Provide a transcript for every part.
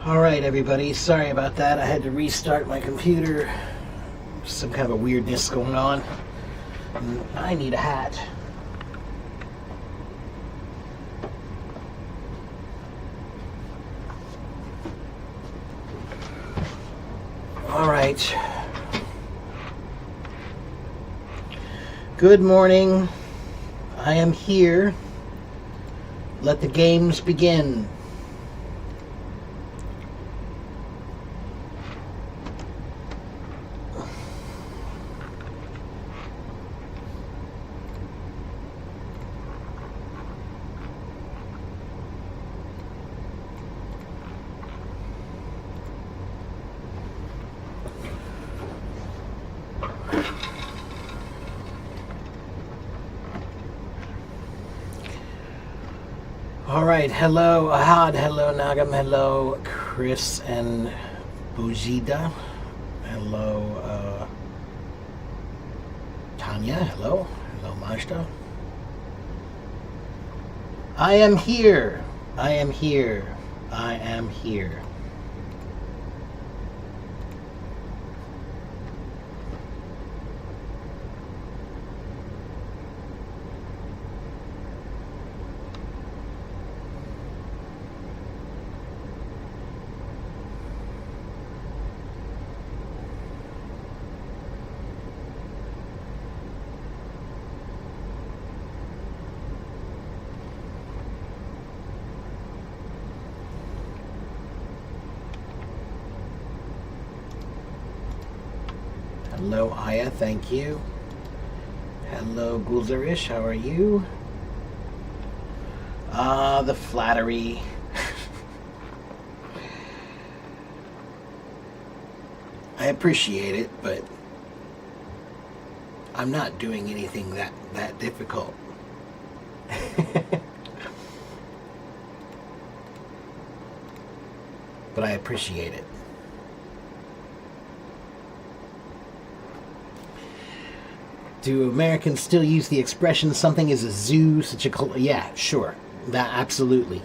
Alright, everybody, sorry about that. I had to restart my computer. Some kind of a weirdness going on. I need a hat. Alright. Good morning. I am here. Let the games begin. Alright, hello Ahad, hello Nagam, hello Chris and Bujida, hello Tanya, hello Majda. I am here, I am here, I am here. Hello Aya, thank you. Hello Gulzarish, how are you? The flattery. I appreciate it, but I'm not doing anything that difficult. But I appreciate it. Do Americans still use the expression something is a zoo, such a... Yeah, sure. That, absolutely.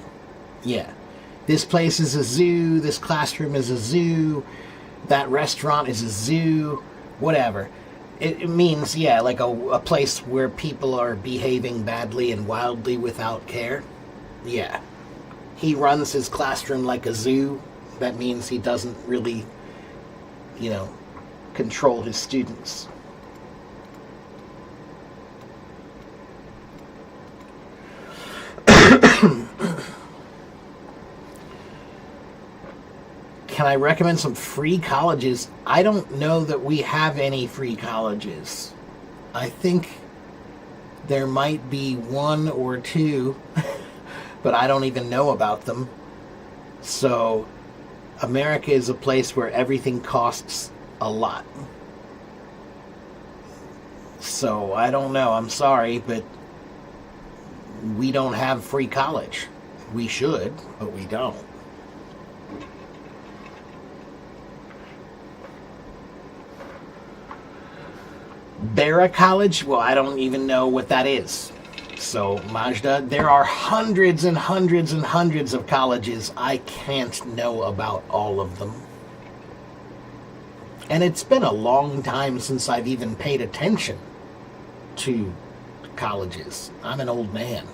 Yeah. This place is a zoo, this classroom is a zoo, that restaurant is a zoo, whatever. It means, yeah, like a place where people are behaving badly and wildly without care. Yeah. He runs his classroom like a zoo. That means he doesn't really, control his students. Can I recommend some free colleges? I don't know that we have any free colleges. I think there might be one or two, but I don't even know about them. So, America is a place where everything costs a lot. So, I don't know. I'm sorry, but we don't have free college. We should, but we don't. Barra College? Well, I don't even know what that is. So, Majda, there are hundreds and hundreds and hundreds of colleges. I can't know about all of them. And it's been a long time since I've even paid attention to colleges. I'm an old man.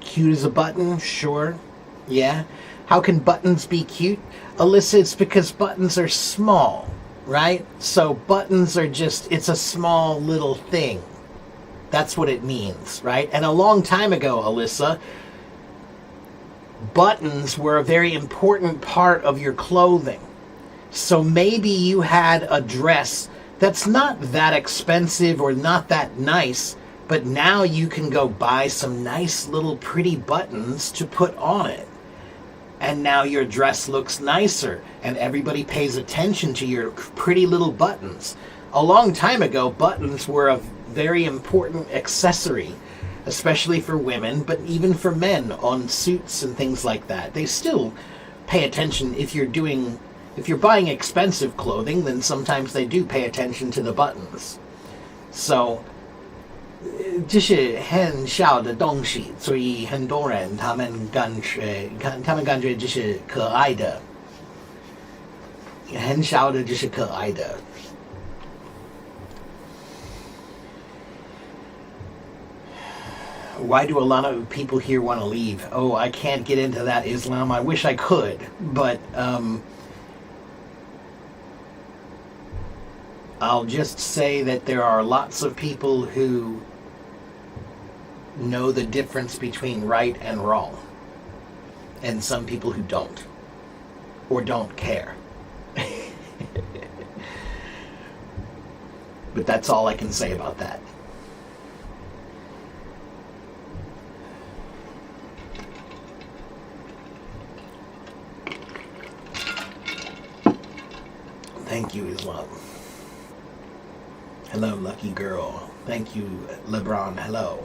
Cute as a button? Sure. Yeah. How can buttons be cute? Alyssa, it's because buttons are small, right? So buttons are just, it's a small little thing. That's what it means, right? And a long time ago, Alyssa, buttons were a very important part of your clothing. So maybe you had a dress that's not that expensive or not that nice, But now you can go buy some nice little pretty buttons to put on it. And now your dress looks nicer, and everybody pays attention to your pretty little buttons. A long time ago, buttons were a very important accessory, especially for women, but even for men on suits and things like that. They still pay attention. If you're buying expensive clothing, then sometimes they do pay attention to the buttons. So 这是很小的东西，所以很多人他们感觉这是可爱的，很小的就是可爱的。Why do a lot of people here want to leave? Oh, I can't get into that Islam. I wish I could, but I'll just say that there are lots of people who know the difference between right and wrong, and some people who don't, or don't care. But that's all I can say about that. Thank you, Islam. Hello, lucky girl. Thank you, LeBron. Hello.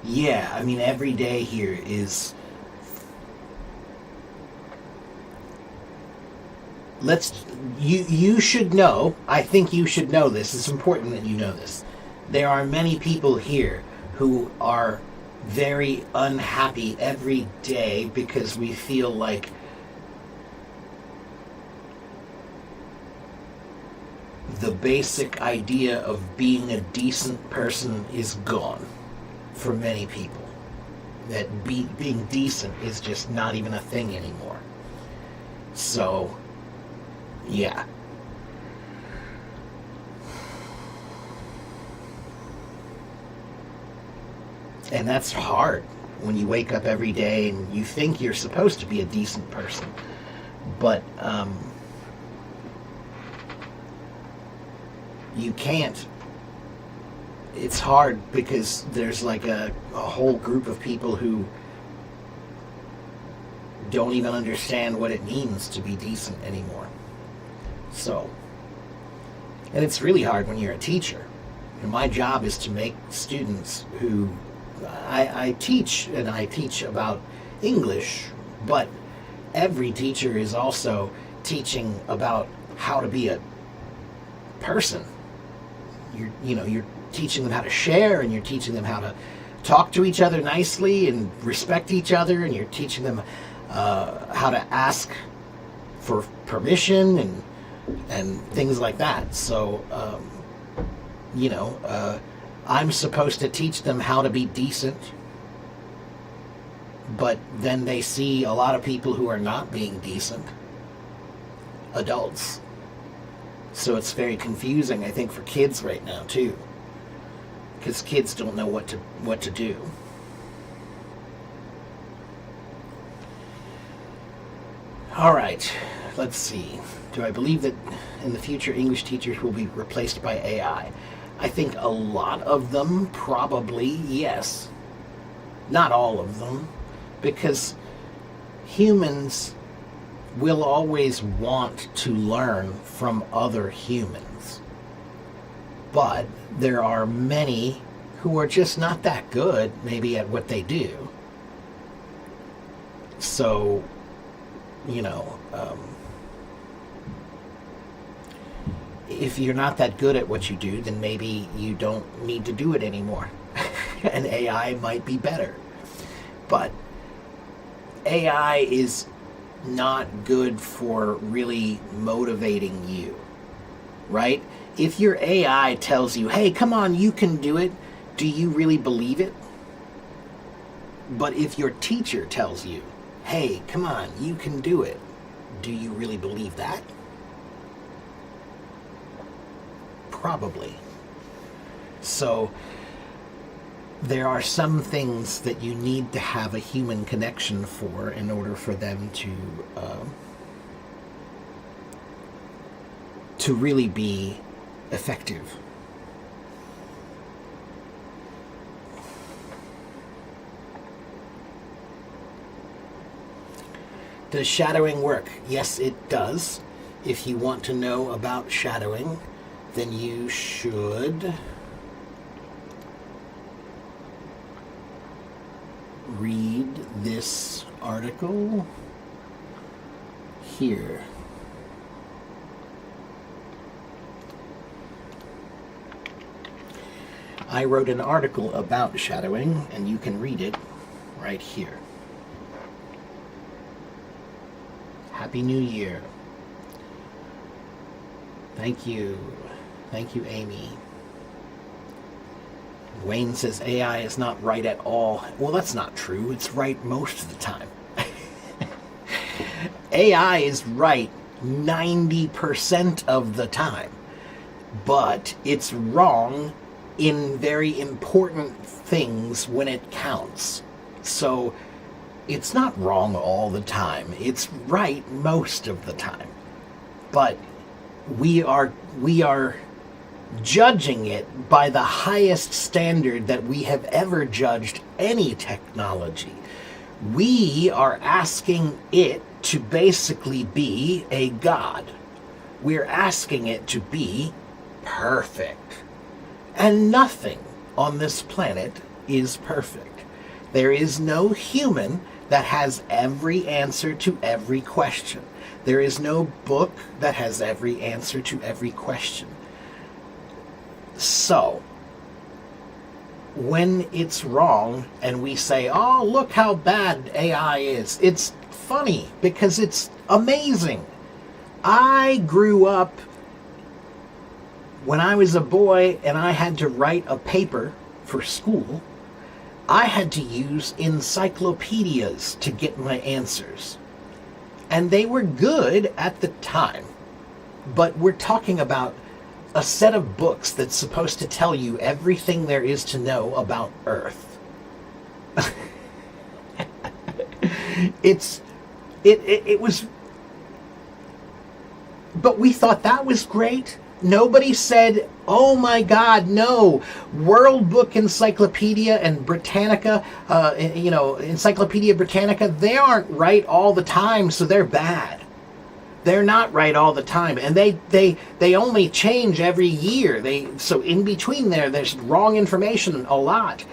Yeah, I mean, every day here is... You should know, I think you should know this, it's important that you know this. There are many people here who are very unhappy every day because we feel like the basic idea of being a decent person is gone for many people. That being decent is just not even a thing anymore. So, yeah. And that's hard when you wake up every day and you think you're supposed to be a decent person. But you can't. It's hard because there's like a whole group of people who don't even understand what it means to be decent anymore. So, and it's really hard when you're a teacher. And my job is to make students who I teach, and I teach about English, but every teacher is also teaching about how to be a person. You're teaching them how to share, and you're teaching them how to talk to each other nicely and respect each other, and you're teaching them how to ask for permission and things like that. So, I'm supposed to teach them how to be decent, but then they see a lot of people who are not being decent, adults. So it's very confusing, I think, for kids right now too, because kids don't know what to do. All right, let's see. Do I believe that in the future English teachers will be replaced by AI? I think a lot of them, probably, yes. Not all of them, because humans will always want to learn from other humans. But there are many who are just not that good, maybe, at what they do. So, if you're not that good at what you do, then maybe you don't need to do it anymore. And AI might be better. But AI is not good for really motivating you, right? If your AI tells you, hey, come on, you can do it, do you really believe it? But if your teacher tells you, hey, come on, you can do it, do you really believe that? Probably. So there are some things that you need to have a human connection for in order for them to really be effective. Does shadowing work? Yes, it does. If you want to know about shadowing, then you should read this article here. I wrote an article about shadowing, and you can read it right here. Happy New Year. Thank you. Thank you, Amy. Wayne says AI is not right at all. Well, that's not true. It's right most of the time. AI is right 90% of the time. But it's wrong in very important things when it counts. So it's not wrong all the time. It's right most of the time. But we are judging it by the highest standard that we have ever judged any technology. We are asking it to basically be a god. We're asking it to be perfect. And nothing on this planet is perfect. There is no human that has every answer to every question. There is no book that has every answer to every question. So, when it's wrong and we say, oh, look how bad AI is, it's funny because it's amazing. I grew up when I was a boy and I had to write a paper for school. I had to use encyclopedias to get my answers. And they were good at the time. But we're talking about a set of books that's supposed to tell you everything there is to know about Earth. It was... But we thought that was great. Nobody said, oh my God, no. World Book Encyclopedia and Britannica, Encyclopedia Britannica, they aren't right all the time, so they're bad. They're not right all the time. And they only change every year. So in between there's wrong information a lot.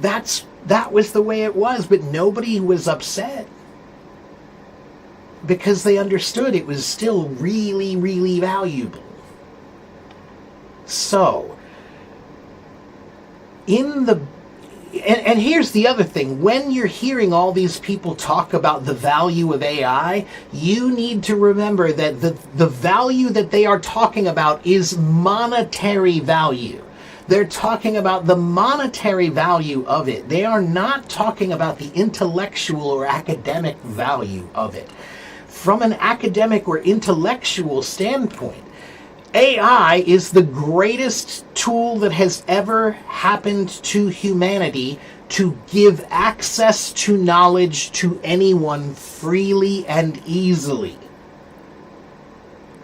That was the way it was, but nobody was upset. Because they understood it was still really, really valuable. So, and here's the other thing. When you're hearing all these people talk about the value of AI, you need to remember that the value that they are talking about is monetary value. They're talking about the monetary value of it. They are not talking about the intellectual or academic value of it. From an academic or intellectual standpoint, AI is the greatest tool that has ever happened to humanity to give access to knowledge to anyone freely and easily.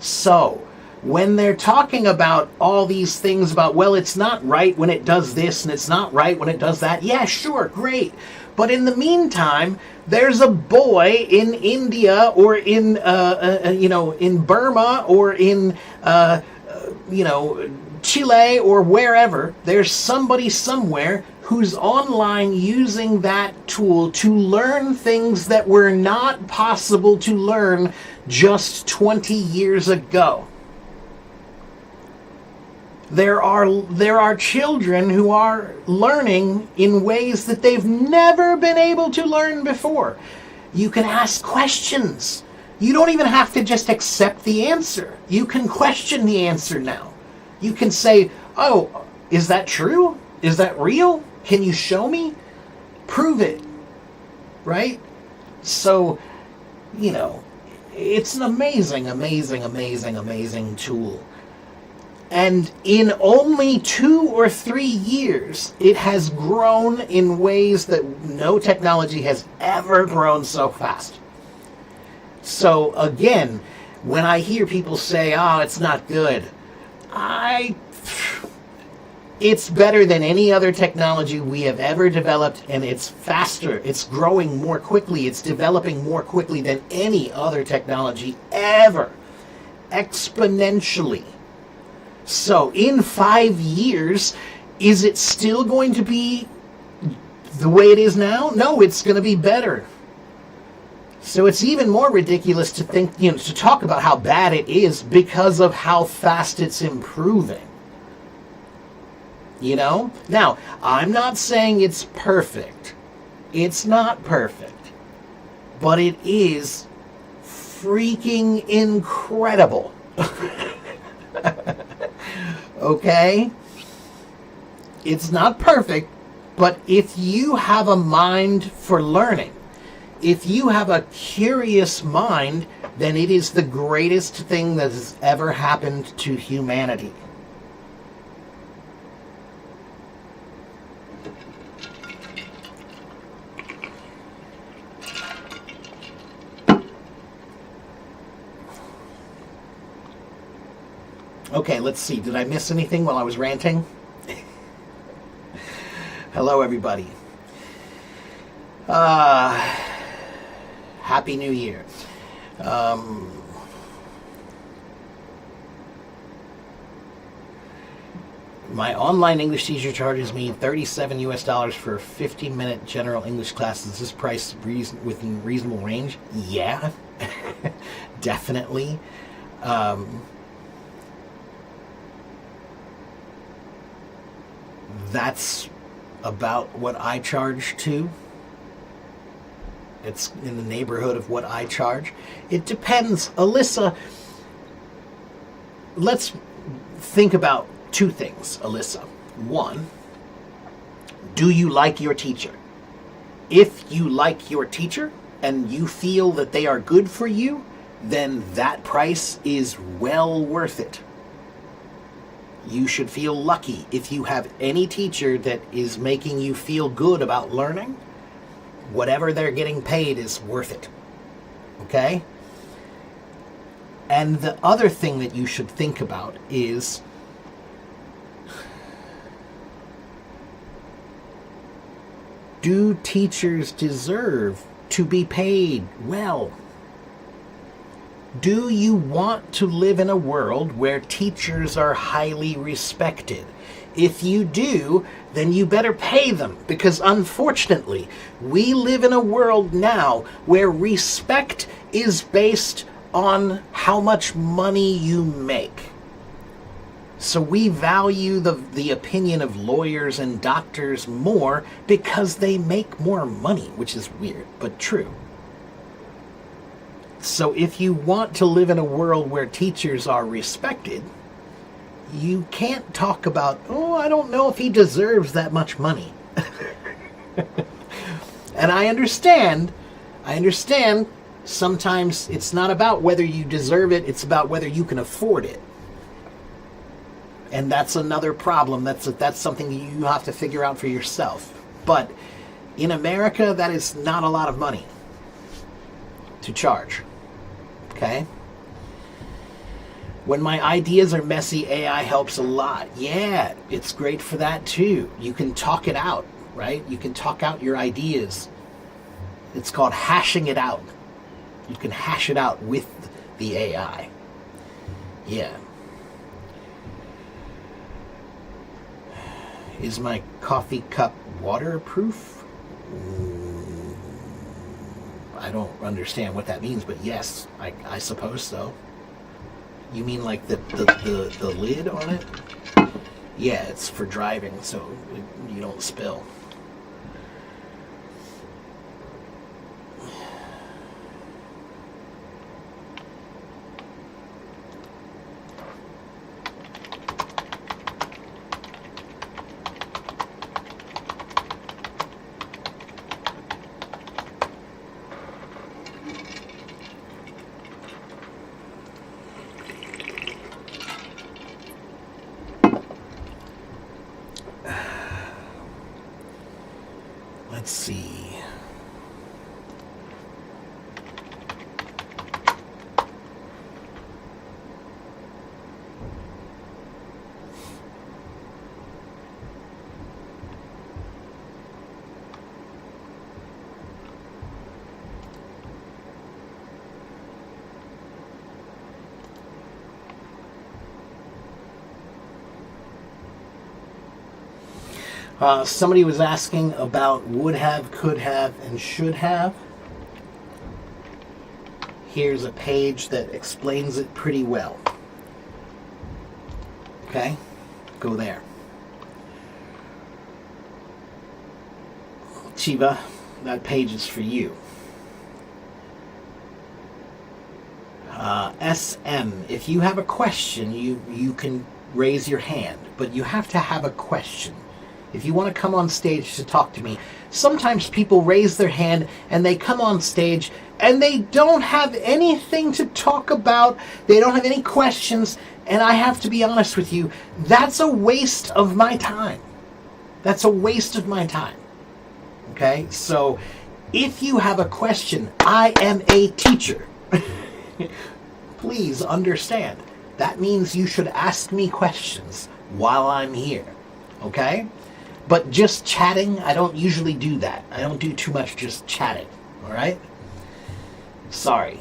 So, when they're talking about all these things about, well, it's not right when it does this and it's not right when it does that, yeah, sure, great. But in the meantime, there's a boy in India or in Burma or in Chile or wherever. There's somebody somewhere who's online using that tool to learn things that were not possible to learn just 20 years ago. There are children who are learning in ways that they've never been able to learn before. You can ask questions. You don't even have to just accept the answer. You can question the answer now. You can say, oh, is that true? Is that real? Can you show me? Prove it. Right? So, it's an amazing, amazing, amazing, amazing tool. And in only 2 or 3 years, it has grown in ways that no technology has ever grown so fast. So again, when I hear people say, "Oh, it's not good," it's better than any other technology we have ever developed, and it's faster. It's growing more quickly. It's developing more quickly than any other technology ever. Exponentially. So in 5 years, is it still going to be the way it is now? No, it's going to be better. So it's even more ridiculous to think, to talk about how bad it is because of how fast it's improving. Now, I'm not saying it's perfect. It's not perfect. But it is freaking incredible. Okay? It's not perfect, but if you have a mind for learning, if you have a curious mind, then it is the greatest thing that has ever happened to humanity. Okay, let's see. Did I miss anything while I was ranting? Hello, everybody. Happy New Year. My online English teacher charges me $37 for a 15-minute general English class. Is this price within reasonable range? Yeah, definitely. That's about what I charge too. It's in the neighborhood of what I charge. It depends. Alyssa, let's think about 2 things, Alyssa. 1, do you like your teacher? If you like your teacher and you feel that they are good for you, then that price is well worth it. You should feel lucky if you have any teacher that is making you feel good about learning. Whatever they're getting paid is worth it. Okay? And the other thing that you should think about is, do teachers deserve to be paid well? Do you want to live in a world where teachers are highly respected? If you do, then you better pay them, because unfortunately, we live in a world now where respect is based on how much money you make. So we value the opinion of lawyers and doctors more because they make more money, which is weird, but true. So if you want to live in a world where teachers are respected, you can't talk about, "Oh, I don't know if he deserves that much money." And I understand sometimes it's not about whether you deserve it, it's about whether you can afford it. And that's another problem. That's something you have to figure out for yourself. But in America, that is not a lot of money to charge. Okay? When my ideas are messy, AI helps a lot. Yeah, it's great for that too. You can talk it out, right? You can talk out your ideas. It's called hashing it out. You can hash it out with the AI. Yeah. Is my coffee cup waterproof? I don't understand what that means, but yes, I suppose so. You mean like the lid on it? Yeah, it's for driving, so you don't spill. Let's see. Somebody was asking about would have, could have, and should have. Here's a page that explains it pretty well. Okay, go there. Chiva, that page is for you. SM, if you have a question, you can raise your hand, but you have to have a question. If you want to come on stage to talk to me, sometimes people raise their hand and they come on stage and they don't have anything to talk about. They don't have any questions. And I have to be honest with you, that's a waste of my time. That's a waste of my time. Okay? So if you have a question, I am a teacher. Please understand. That means you should ask me questions while I'm here. Okay? But just chatting, I don't usually do that. I don't do too much just chatting, all right? Sorry.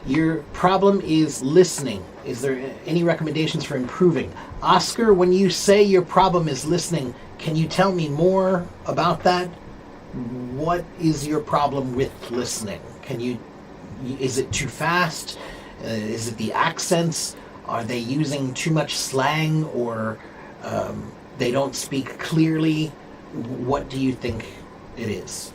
Your problem is listening. Is there any recommendations for improving? Oscar, when you say your problem is listening, can you tell me more about that? What is your problem with listening? Is it too fast? Is it the accents? Are they using too much slang, or they don't speak clearly? What do you think it is?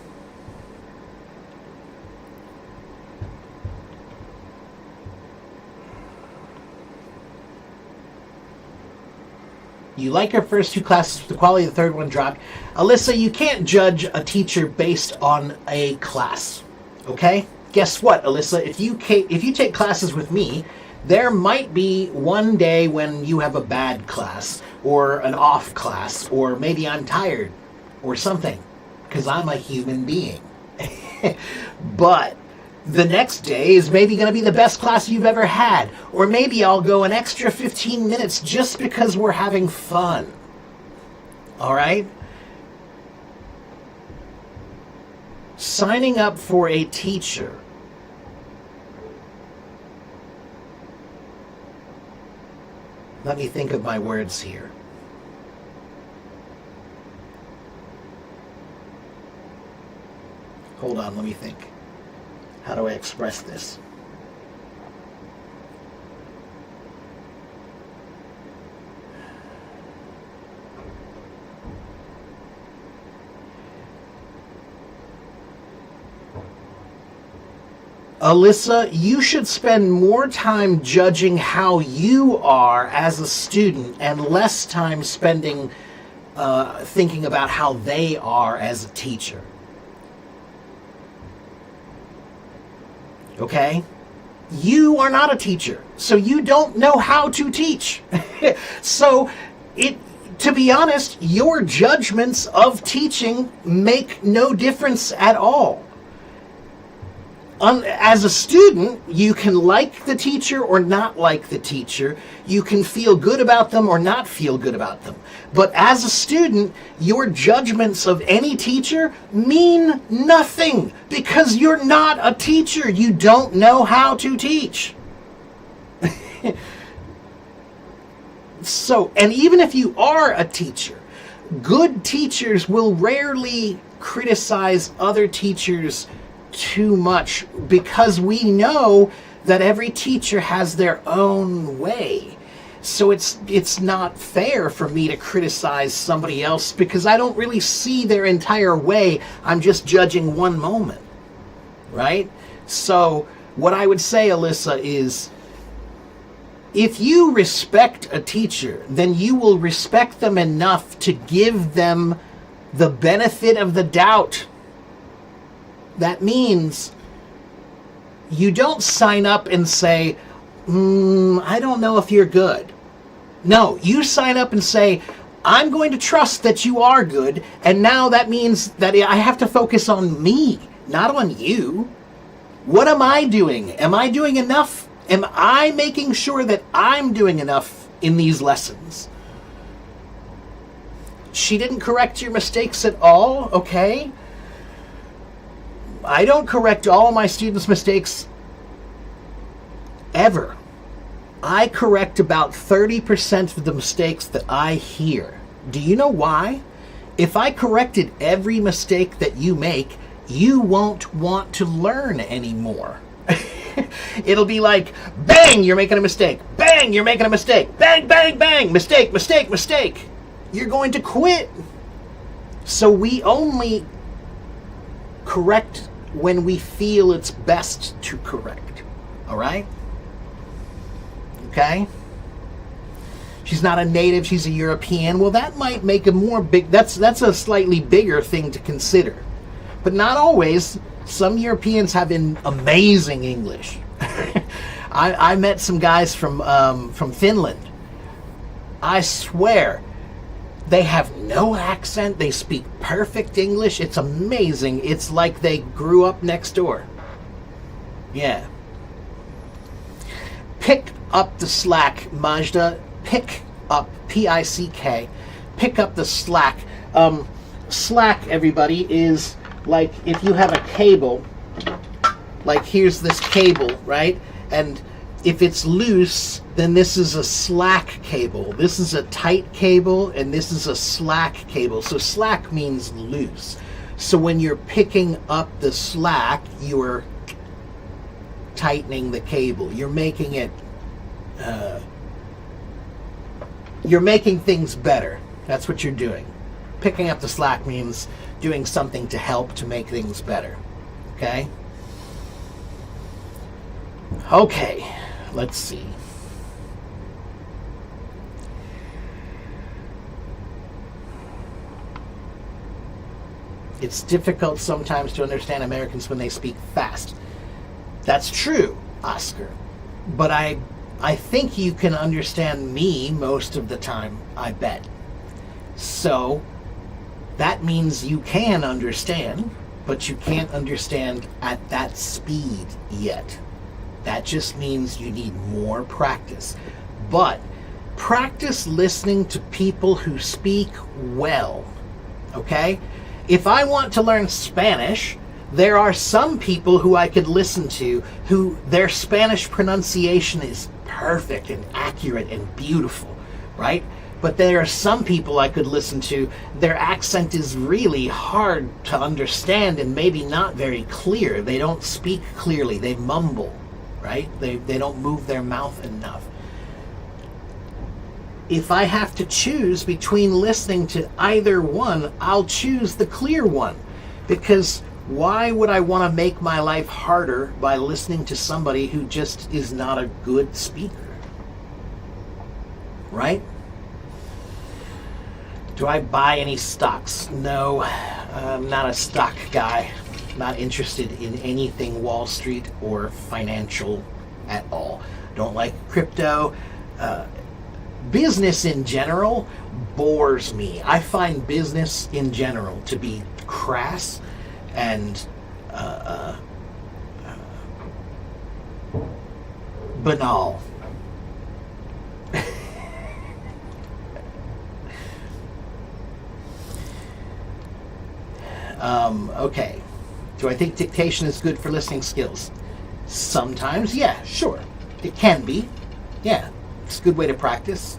You like your first two classes, but the quality of the third one dropped. Alyssa, you can't judge a teacher based on a class. Okay? Guess what, Alyssa? If you take classes with me, there might be one day when you have a bad class, or an off class, or maybe I'm tired, or something, because I'm a human being. But the next day is maybe going to be the best class you've ever had, or maybe I'll go an extra 15 minutes just because we're having fun. All right? Signing up for a teacher. Let me think of my words here. Hold on, let me think. How do I express this? Alyssa, you should spend more time judging how you are as a student and less time spending thinking about how they are as a teacher. Okay? You are not a teacher, so you don't know how to teach. So, to be honest, your judgments of teaching make no difference at all. As a student, you can like the teacher or not like the teacher. You can feel good about them or not feel good about them. But as a student, your judgments of any teacher mean nothing because you're not a teacher. You don't know how to teach. So, and even if you are a teacher, good teachers will rarely criticize other teachers too much because we know that every teacher has their own way. So it's not fair for me to criticize somebody else because I don't really see their entire way. I'm just judging one moment, right? So what I would say, Alyssa, is if you respect a teacher, then you will respect them enough to give them the benefit of the doubt. That means you don't sign up and say, I don't know if you're good. No, you sign up and say, I'm going to trust that you are good, and now that means that I have to focus on me, not on you. What am I doing? Am I doing enough? Am I making sure that I'm doing enough in these lessons? She didn't correct your mistakes at all, okay? I don't correct all my students' mistakes ever. I correct about 30% of the mistakes that I hear. Do you know why? If I corrected every mistake that you make, you won't want to learn anymore. It'll be like, bang, you're making a mistake. Bang, you're making a mistake. Bang, bang, bang. Mistake, mistake, mistake. You're going to quit. So we only correct when we feel it's best to correct. All right? Okay? She's not a native, she's a European. Well, that might make a more big, that's a slightly bigger thing to consider. But not always. Some Europeans have amazing English. I met some guys from Finland. I swear, they have no accent. They speak perfect English. It's amazing. It's like they grew up next door. Yeah. Pick up the slack, Majda. Pick up, P-I-C-K. Pick up the slack. Slack, everybody, is like if you have a cable, like here's this cable, right? And if it's loose, then this is a slack cable. This is a tight cable, and this is a slack cable. So slack means loose. So when you're picking up the slack, you're tightening the cable. You're making it, you're making things better. That's what you're doing. Picking up the slack means doing something to help to make things better. Okay? Okay, let's see. It's difficult sometimes to understand Americans when they speak fast. That's true, Oscar. But I think you can understand me most of the time, I bet. So, that means you can understand, but you can't understand at that speed yet. That just means you need more practice. But practice listening to people who speak well, okay? If I want to learn Spanish, there are some people who I could listen to who their Spanish pronunciation is perfect and accurate and beautiful, right? But there are some people I could listen to, their accent is really hard to understand and maybe not very clear. They don't speak clearly, they mumble, right? They don't move their mouth enough. If I have to choose between listening to either one, I'll choose the clear one. Because why would I want to make my life harder by listening to somebody who just is not a good speaker? Right? Do I buy any stocks? No, I'm not a stock guy. Not interested in anything Wall Street or financial at all. Don't like crypto. Business in general bores me. I find business in general to be crass and banal. Okay. Do I think dictation is good for listening skills? Sometimes, yeah, sure. It can be. Yeah, it's a good way to practice.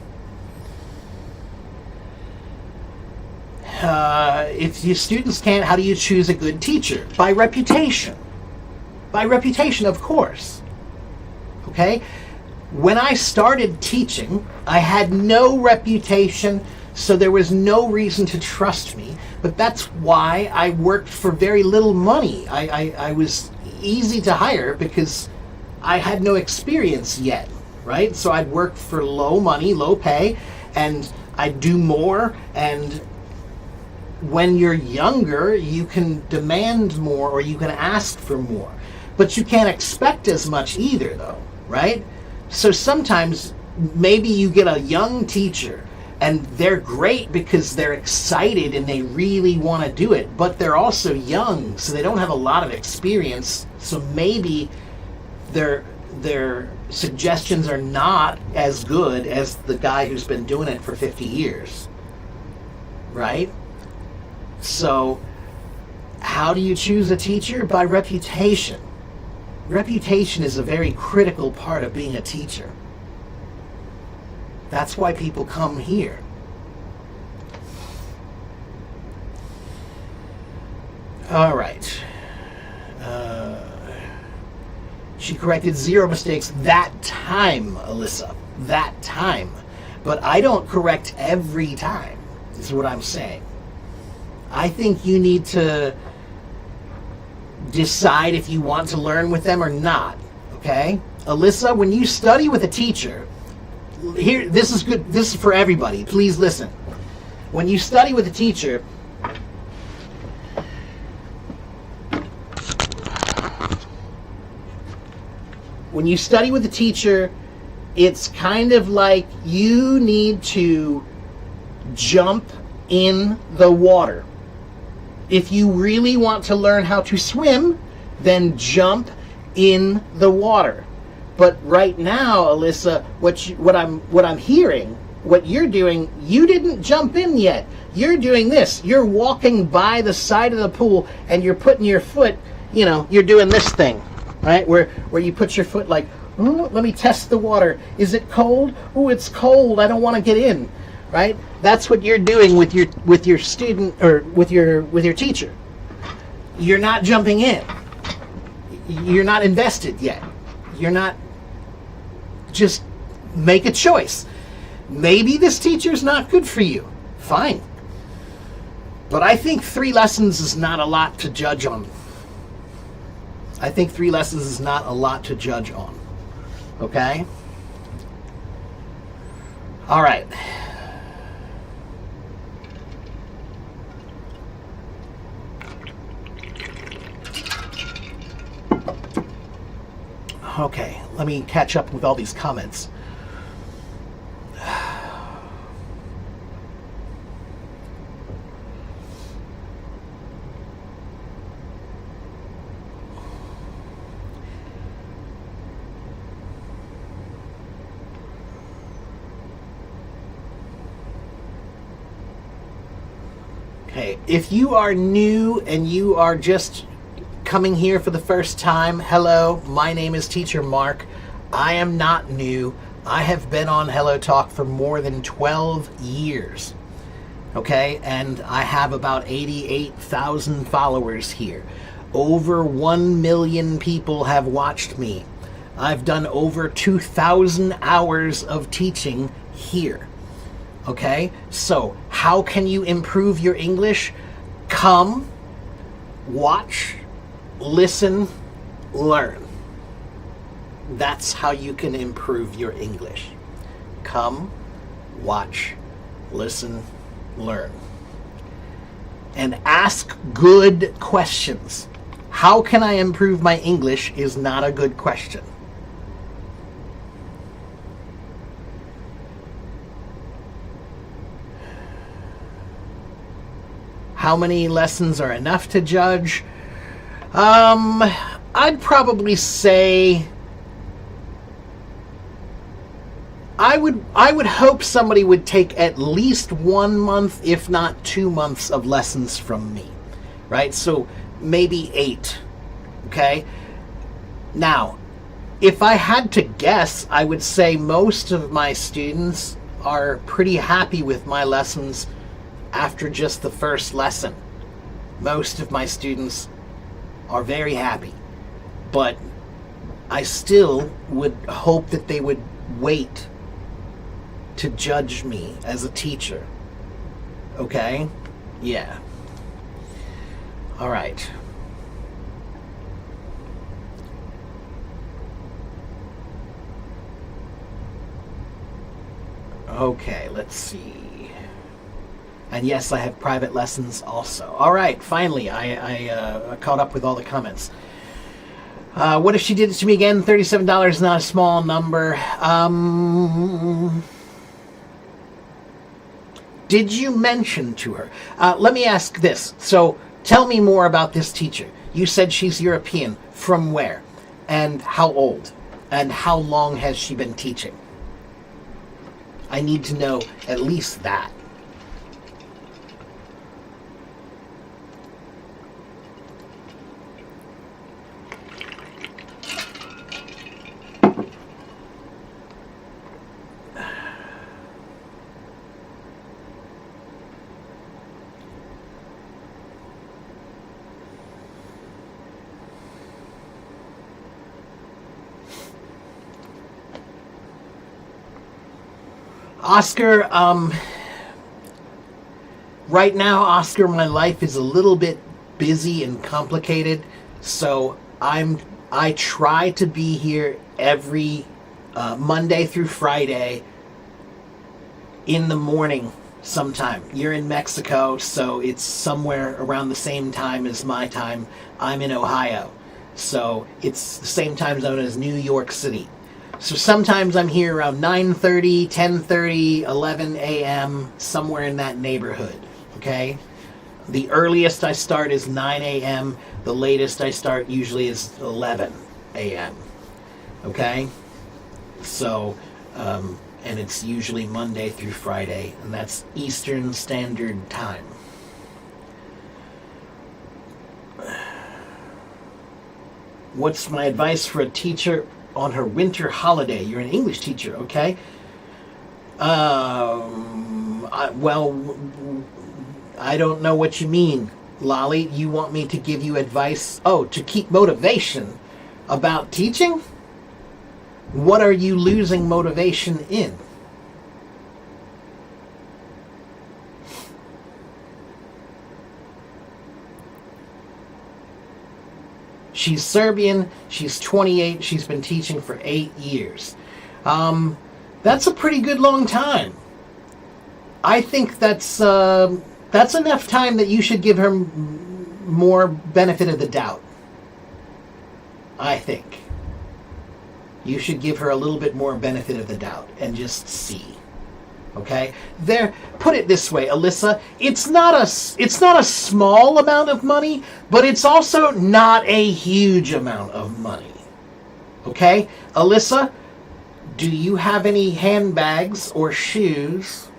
If your students can't, how do you choose a good teacher? By reputation. By reputation, of course. Okay? When I started teaching, I had no reputation, so there was no reason to trust me. But that's why I worked for very little money. I was easy to hire because I had no experience yet, right? So I'd work for low money, low pay, and I'd do more. And when you're younger, you can demand more or you can ask for more. But you can't expect as much either, though, right? So sometimes maybe you get a young teacher And they're great because they're excited and they really want to do it, but they're also young, so they don't have a lot of experience. So maybe their suggestions are not as good as the guy who's been doing it for 50 years. Right? So how do you choose a teacher? By reputation. Reputation is a very critical part of being a teacher. That's why people come here. All right. She corrected 0 mistakes that time, Alyssa. That time. But I don't correct every time, is what I'm saying. I think you need to decide if you want to learn with them or not. Okay? Alyssa, when you study with a teacher, here, this is good. This is for everybody. Please listen. When you study with a teacher, it's kind of like you need to jump in the water. If you really want to learn how to swim, then jump in the water. But right now, Alyssa, what I'm hearing, what you're doing, you didn't jump in yet. You're doing this. You're walking by the side of the pool and you're putting your foot, you're doing this thing, right? Where you put your foot like, oh, let me test the water. Is it cold? Oh, it's cold. I don't want to get in, right? That's what you're doing with your student or with your teacher. You're not jumping in. You're not invested yet. You're not. Just make a choice. Maybe this teacher's not good for you. Fine. But I think 3 lessons is not a lot to judge on. I think 3 lessons is not a lot to judge on. Okay? All right. Okay, let me catch up with all these comments. Okay, if you are new and you are just coming here for the first time, hello, my name is Teacher Mark. I am not new. I have been on Hello Talk for more than 12 years. Okay, and I have about 88,000 followers here. Over 1 million people have watched me. I've done over 2,000 hours of teaching here. Okay, so how can you improve your English? Come, watch, listen, learn. That's how you can improve your English. Come, watch, listen, learn. And ask good questions. How can I improve my English is not a good question. How many lessons are enough to judge? I'd probably say I would hope somebody would take at least 1 month, if not 2 months of lessons from me, right? So maybe 8, okay? Now, if I had to guess, I would say most of my students are pretty happy with my lessons after just the first lesson. Most of my students are very happy, but I still would hope that they would wait to judge me as a teacher. Okay? Yeah. All right. Okay, let's see. And yes, I have private lessons also. All right, finally, I caught up with all the comments. What if she did it to me again? $37 is not a small number. Did you mention to her? Let me ask this. So tell me more about this teacher. You said she's European. From where? And how old? And how long has she been teaching? I need to know at least that. Oscar, right now, Oscar, my life is a little bit busy and complicated, so I try to be here every Monday through Friday in the morning sometime. You're in Mexico, so it's somewhere around the same time as my time. I'm in Ohio, so it's the same time zone as New York City. So sometimes I'm here around 9:30, 10:30, 11 a.m., somewhere in that neighborhood, okay? The earliest I start is 9 a.m. The latest I start usually is 11 a.m., okay? So, and it's usually Monday through Friday, and that's Eastern Standard Time. What's my advice for a teacher on her winter holiday? You're an English teacher, okay? I don't know what you mean, Lolly. You want me to give you advice? Oh, to keep motivation about teaching? What are you losing motivation in? She's Serbian, she's 28, she's been teaching for 8 years. That's a pretty good long time. I think that's enough time that you should give her more benefit of the doubt. I think. You should give her a little bit more benefit of the doubt and just see. Okay? Put it this way, Alyssa, it's not a small amount of money, but it's also not a huge amount of money. Okay? Alyssa, do you have any handbags or shoes?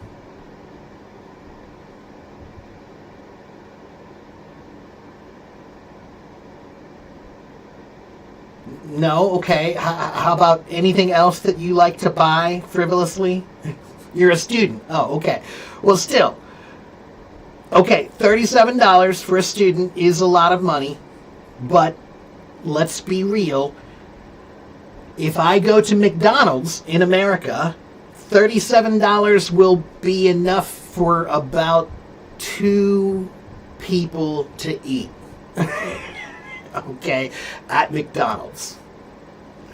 No? Okay. How about anything else that you like to buy frivolously? You're a student. Oh, okay. Well, still. Okay, $37 for a student is a lot of money, but let's be real. If I go to McDonald's in America, $37 will be enough for about 2 people to eat. Okay, at McDonald's.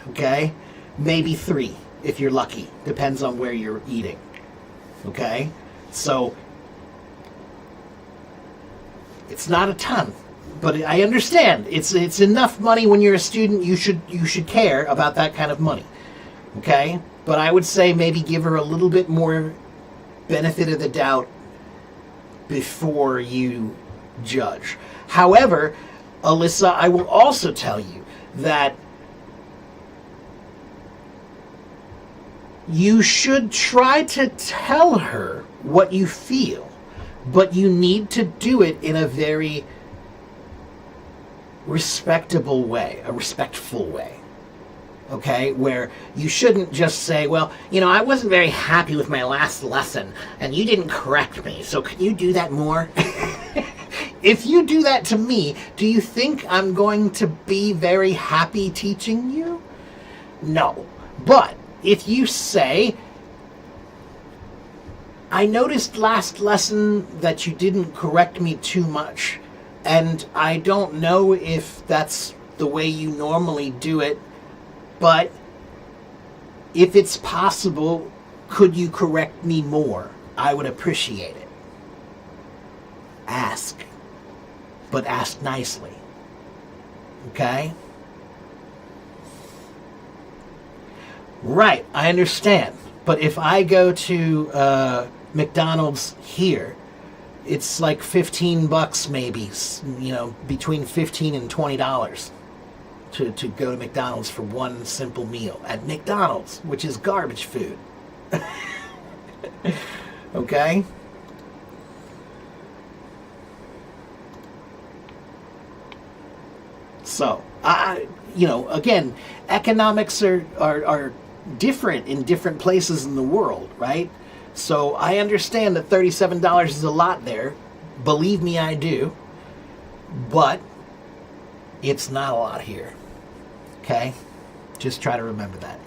Okay? Maybe 3 if you're lucky. Depends on where you're eating. Okay? So it's not a ton, but I understand. It's enough money when you're a student. You should care about that kind of money. Okay? But I would say maybe give her a little bit more benefit of the doubt before you judge. However, Alyssa, I will also tell you that you should try to tell her what you feel, but you need to do it in a very respectable way, a respectful way. Okay, where you shouldn't just say, well, I wasn't very happy with my last lesson, and you didn't correct me, so can you do that more? If you do that to me, do you think I'm going to be very happy teaching you? No. But if you say, I noticed last lesson that you didn't correct me too much, and I don't know if that's the way you normally do it, but if it's possible, could you correct me more? I would appreciate it. Ask. But ask nicely. Okay? Right, I understand. But if I go to McDonald's here, it's like $15 maybe, between $15 and $20 to go to McDonald's for one simple meal at McDonald's, which is garbage food. Okay? So, again, economics are different in different places in the world, right? So I understand that $37 is a lot there. Believe me, I do. But it's not a lot here. Okay? Just try to remember that.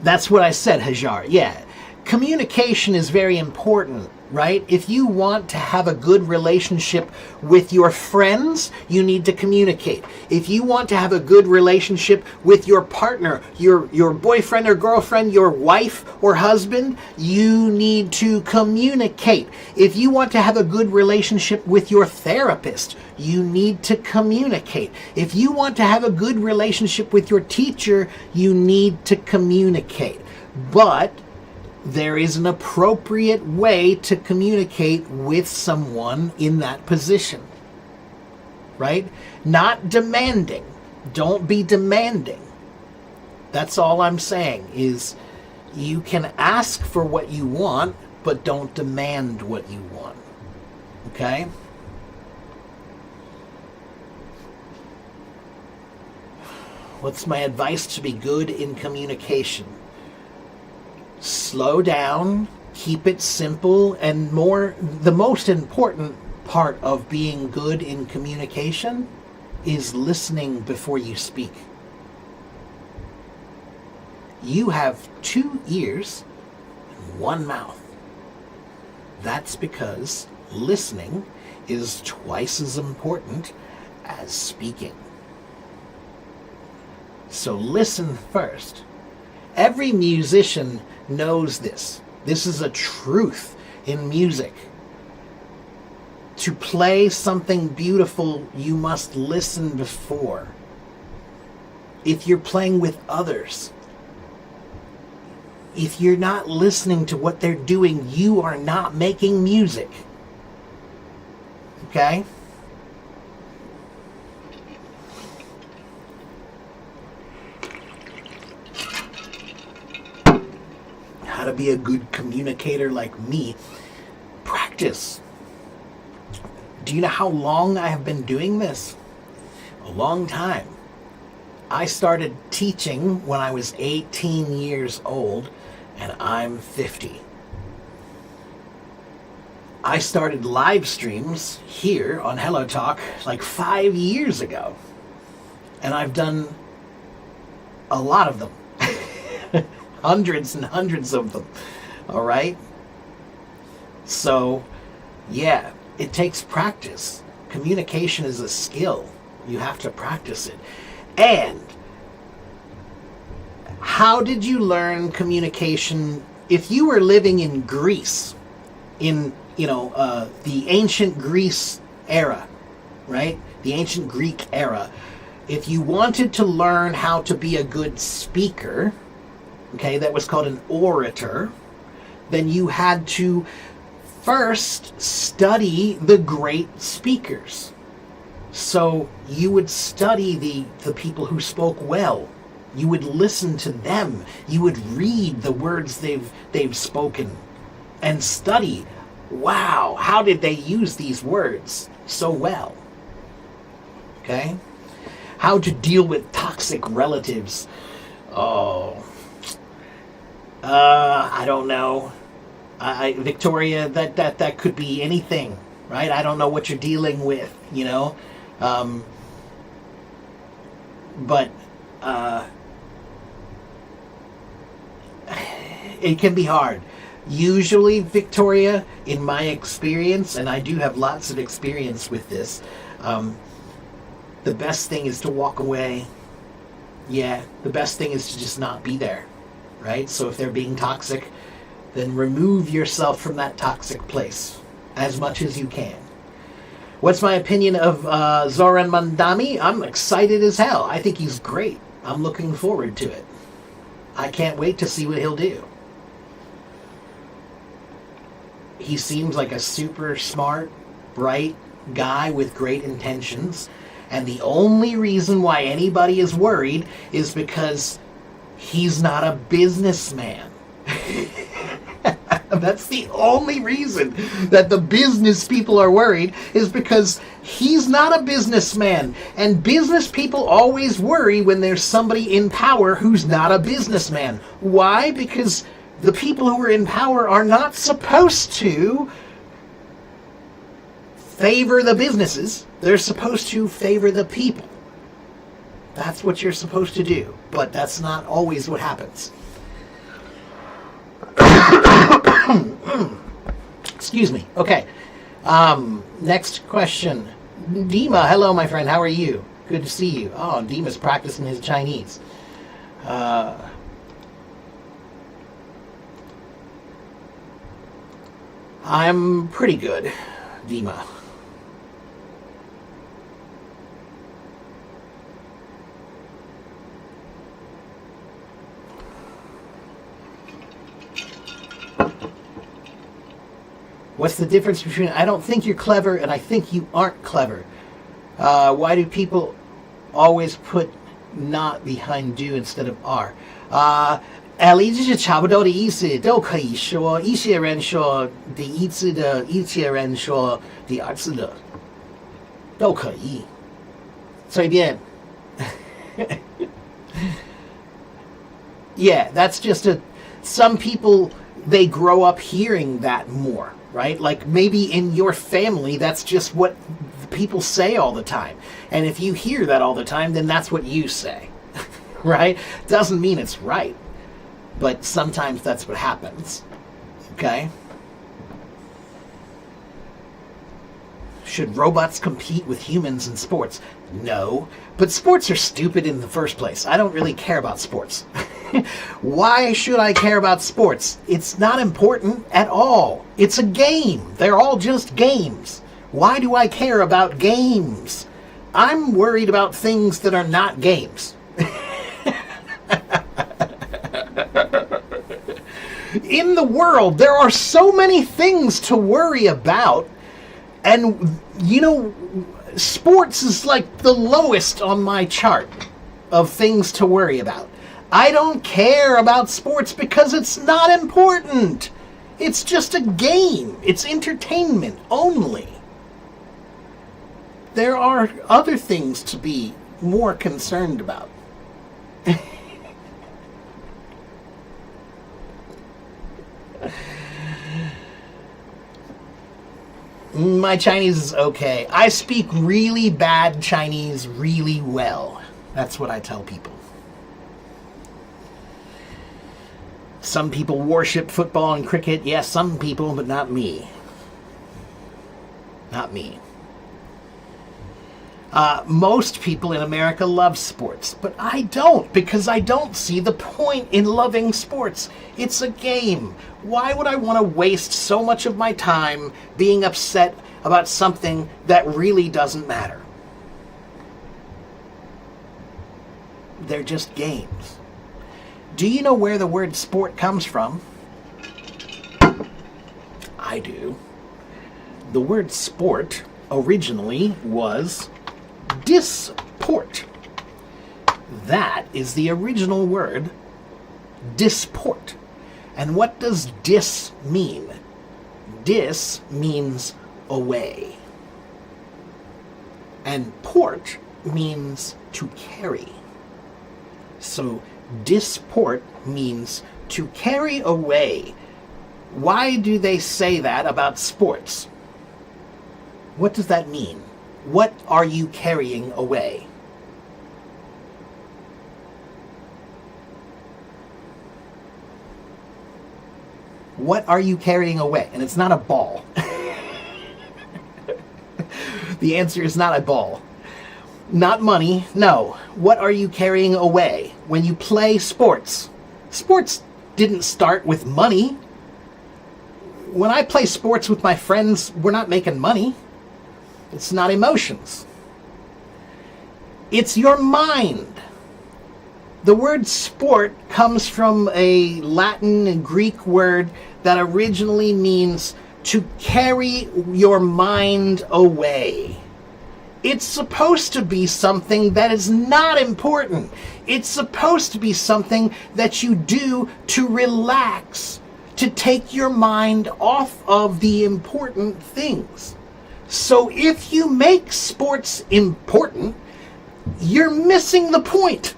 That's what I said, Hajar. Yeah. Communication is very important, right? If you want to have a good relationship with your friends, you need to communicate. If you want to have a good relationship with your partner, your boyfriend or girlfriend, your wife or husband, you need to communicate. If you want to have a good relationship with your therapist, you need to communicate. If you want to have a good relationship with your teacher, you need to communicate. But there is an appropriate way to communicate with someone in that position, right? Not demanding. Don't be demanding. That's all I'm saying is you can ask for what you want, but don't demand what you want. Okay? What's my advice to be good in communication? Slow down, keep it simple, and the most important part of being good in communication is listening before you speak. You have 2 ears and 1 mouth. That's because listening is twice as important as speaking. So listen first. Every musician knows this. This is a truth in music. To play something beautiful, you must listen before. If you're playing with others, if you're not listening to what they're doing, you are not making music. Okay? How to be a good communicator like me. Practice. Do you know how long I have been doing this? A long time. I started teaching when I was 18 years old, and I'm 50. I started live streams here on Hello Talk like 5 years ago, and I've done a lot of them. Hundreds and hundreds of them. All right? So, yeah, it takes practice. Communication is a skill. You have to practice it. And how did you learn communication if you were living in Greece, in, the ancient Greece era, right? The ancient Greek era. If you wanted to learn how to be a good speaker, okay, that was called an orator, then you had to first study the great speakers. So you would study the people who spoke well. You would listen to them. You would read the words they've spoken and study. Wow, how did they use these words so well? Okay? How to deal with toxic relatives. Oh, I don't know. Victoria, that could be anything, right? I don't know what you're dealing with, but it can be hard. Usually, Victoria, in my experience, and I do have lots of experience with this, the best thing is to walk away. Yeah, the best thing is to just not be there, right? So if they're being toxic, then remove yourself from that toxic place as much as you can. What's my opinion of Zoran Mandami? I'm excited as hell. I think he's great. I'm looking forward to it. I can't wait to see what he'll do. He seems like a super smart, bright guy with great intentions. And the only reason why anybody is worried is because he's not a businessman. That's the only reason that the business people are worried, is because he's not a businessman. And business people always worry when there's somebody in power who's not a businessman. Why? Because the people who are in power are not supposed to favor the businesses. They're supposed to favor the people. That's what you're supposed to do. But that's not always what happens. Excuse me. Okay. Next question. Dima, hello, my friend. How are you? Good to see you. Oh, Dima's practicing his Chinese. I'm pretty good, Dima. What's the difference between I don't think you're clever and I think you aren't clever? Why do people always put not behind do instead of are? 理就是差不多的意思，都可以说。一些人说第一次的，一些人说第二次的，都可以，随便。Yeah, that's just some people, they grow up hearing that more, right? Like maybe in your family, that's just what people say all the time. And if you hear that all the time, then that's what you say, right? Doesn't mean it's right, but sometimes that's what happens, okay? Should robots compete with humans in sports? No, but sports are stupid in the first place. I don't really care about sports. Why should I care about sports? It's not important at all. It's a game. They're all just games. Why do I care about games? I'm worried about things that are not games. In the world, there are so many things to worry about. And, you know, sports is like the lowest on my chart of things to worry about. I don't care about sports because it's not important. It's just a game. It's entertainment only. There are other things to be more concerned about. My Chinese is okay. I speak really bad Chinese really well. That's what I tell people. Some people worship football and cricket. Yes, some people, but not me. Not me. Most people in America love sports, but I don't, because I don't see the point in loving sports. It's a game. Why would I want to waste so much of my time being upset about something that really doesn't matter? They're just games. Do you know where the word sport comes from? I do. The word sport originally was disport. That is the original word, disport. And what does dis mean? Dis means away. And port means to carry. So disport means to carry away. Why do they say that about sports? What does that mean? What are you carrying away? What are you carrying away? And it's not a ball. The answer is not a ball. Not money, no. What are you carrying away when you play sports? Sports didn't start with money. When I play sports with my friends, we're not making money. It's not emotions. It's your mind. The word sport comes from a Latin and Greek word that originally means to carry your mind away. It's supposed to be something that is not important. It's supposed to be something that you do to relax, to take your mind off of the important things. So if you make sports important, you're missing the point.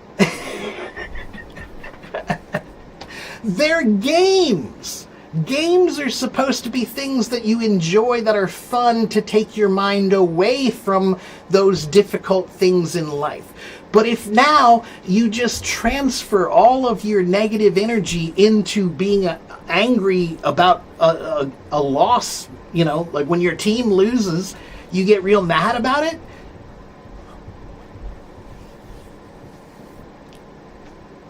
They're games. Games are supposed to be things that you enjoy, that are fun, to take your mind away from those difficult things in life. But if now you just transfer all of your negative energy into being angry about a loss, like when your team loses, you get real mad about it.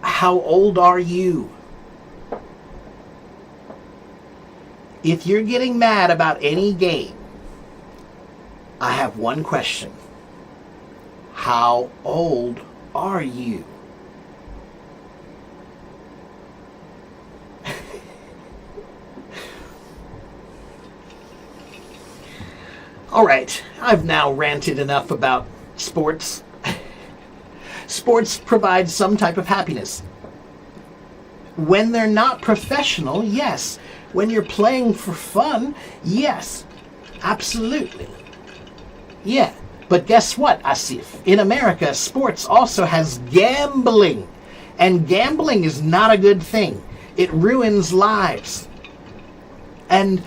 How old are you? If you're getting mad about any game, I have one question. How old are you? All right, I've now ranted enough about sports. Sports provide some type of happiness. When they're not professional, yes. When you're playing for fun, yes. Absolutely. Yeah. But guess what, Asif? In America, sports also has gambling. And gambling is not a good thing. It ruins lives. And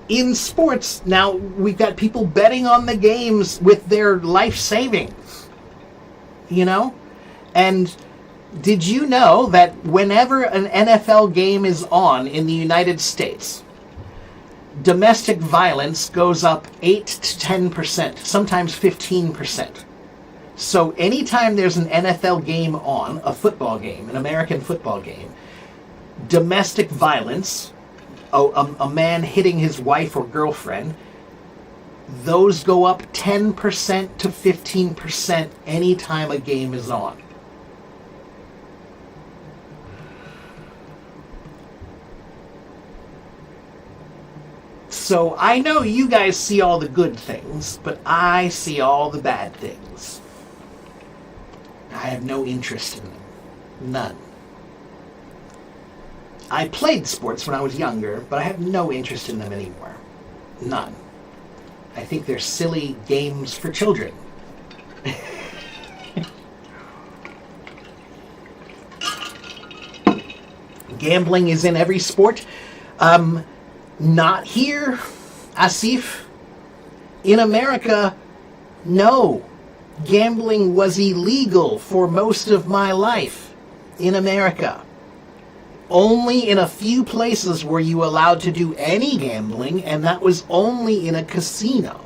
in sports, now we've got people betting on the games with their life savings. And did you know that whenever an NFL game is on in the United States, domestic violence goes up 8 to 10%, sometimes 15%. So anytime there's an NFL game on, a football game, an American football game, domestic violence, a man hitting his wife or girlfriend, those go up 10% to 15% anytime a game is on. So I know you guys see all the good things, but I see all the bad things. I have no interest in them. None. I played sports when I was younger, but I have no interest in them anymore. None. I think they're silly games for children. Gambling is in every sport. Not here, Asif. In America, no. Gambling was illegal for most of my life in America. Only in a few places were you allowed to do any gambling, and that was only in a casino.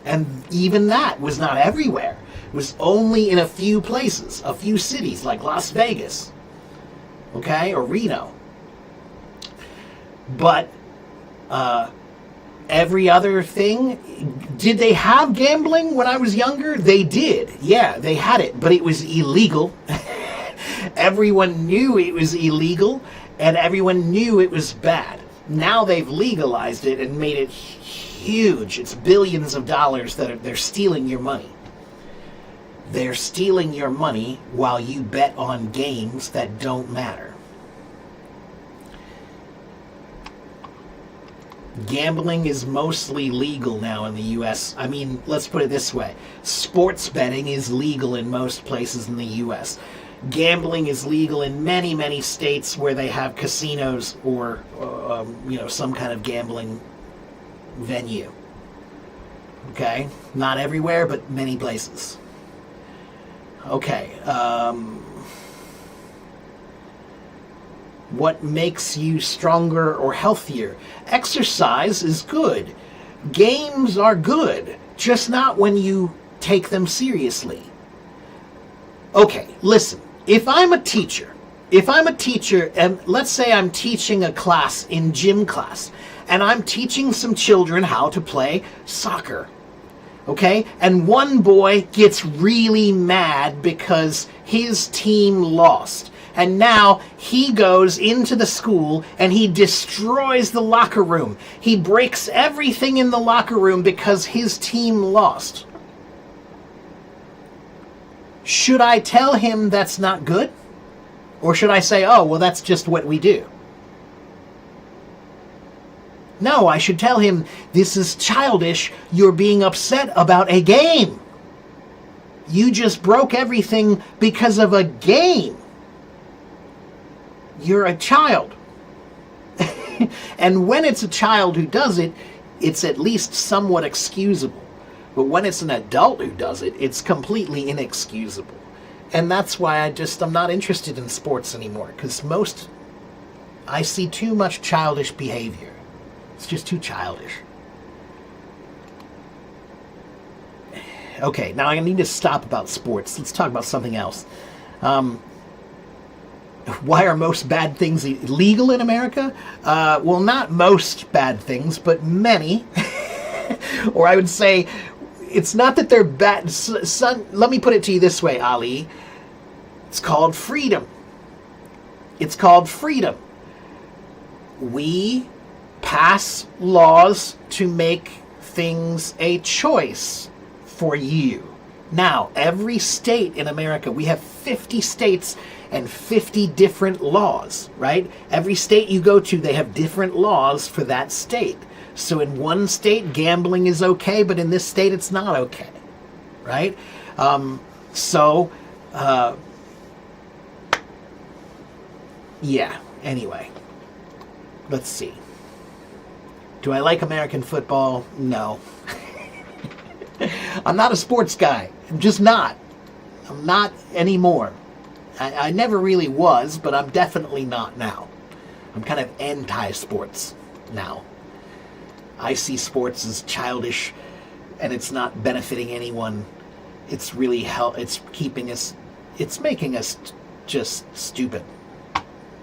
And even that was not everywhere. It was only in a few places, a few cities like Las Vegas, okay, or Reno. But every other thing, did they have gambling when I was younger? They did. Yeah, they had it, but it was illegal. Everyone knew it was illegal, and everyone knew it was bad. Now they've legalized it and made it huge. It's billions of dollars that they're stealing your money. They're stealing your money while you bet on games that don't matter. Gambling is mostly legal now in the U.S. I mean, let's put it this way. Sports betting is legal in most places in the U.S. Gambling is legal in many, many states where they have casinos or, some kind of gambling venue. Okay? Not everywhere, but many places. Okay. What makes you stronger or healthier? Exercise is good. Games are good, just not when you take them seriously. Okay, listen. If I'm a teacher, and let's say I'm teaching a class in gym class, and I'm teaching some children how to play soccer. Okay? And one boy gets really mad because his team lost. And now he goes into the school and he destroys the locker room. He breaks everything in the locker room because his team lost. Should I tell him that's not good? Or should I say, oh, well, that's just what we do? No, I should tell him, this is childish. You're being upset about a game. You just broke everything because of a game. You're a child. And when it's a child who does it, it's at least somewhat excusable. But when it's an adult who does it, it's completely inexcusable. And that's why I'm not interested in sports anymore, because I see too much childish behavior. It's just too childish. Okay, now I need to stop about sports. Let's talk about something else. Why are most bad things illegal in America? Well, not most bad things, but many. Or I would say, it's not that they're bad. Let me put it to you this way, Ali. It's called freedom. It's called freedom. We pass laws to make things a choice for you. Now, every state in America, we have 50 states and 50 different laws, right? Every state you go to, they have different laws for that state. So in one state, gambling is okay, but in this state, it's not okay, right? Yeah, anyway, let's see. Do I like American football? No. I'm not a sports guy. I'm just not. I'm not anymore. I never really was, but I'm definitely not now. I'm kind of anti-sports now. I see sports as childish, and it's not benefiting anyone. It's really it's making us just stupid.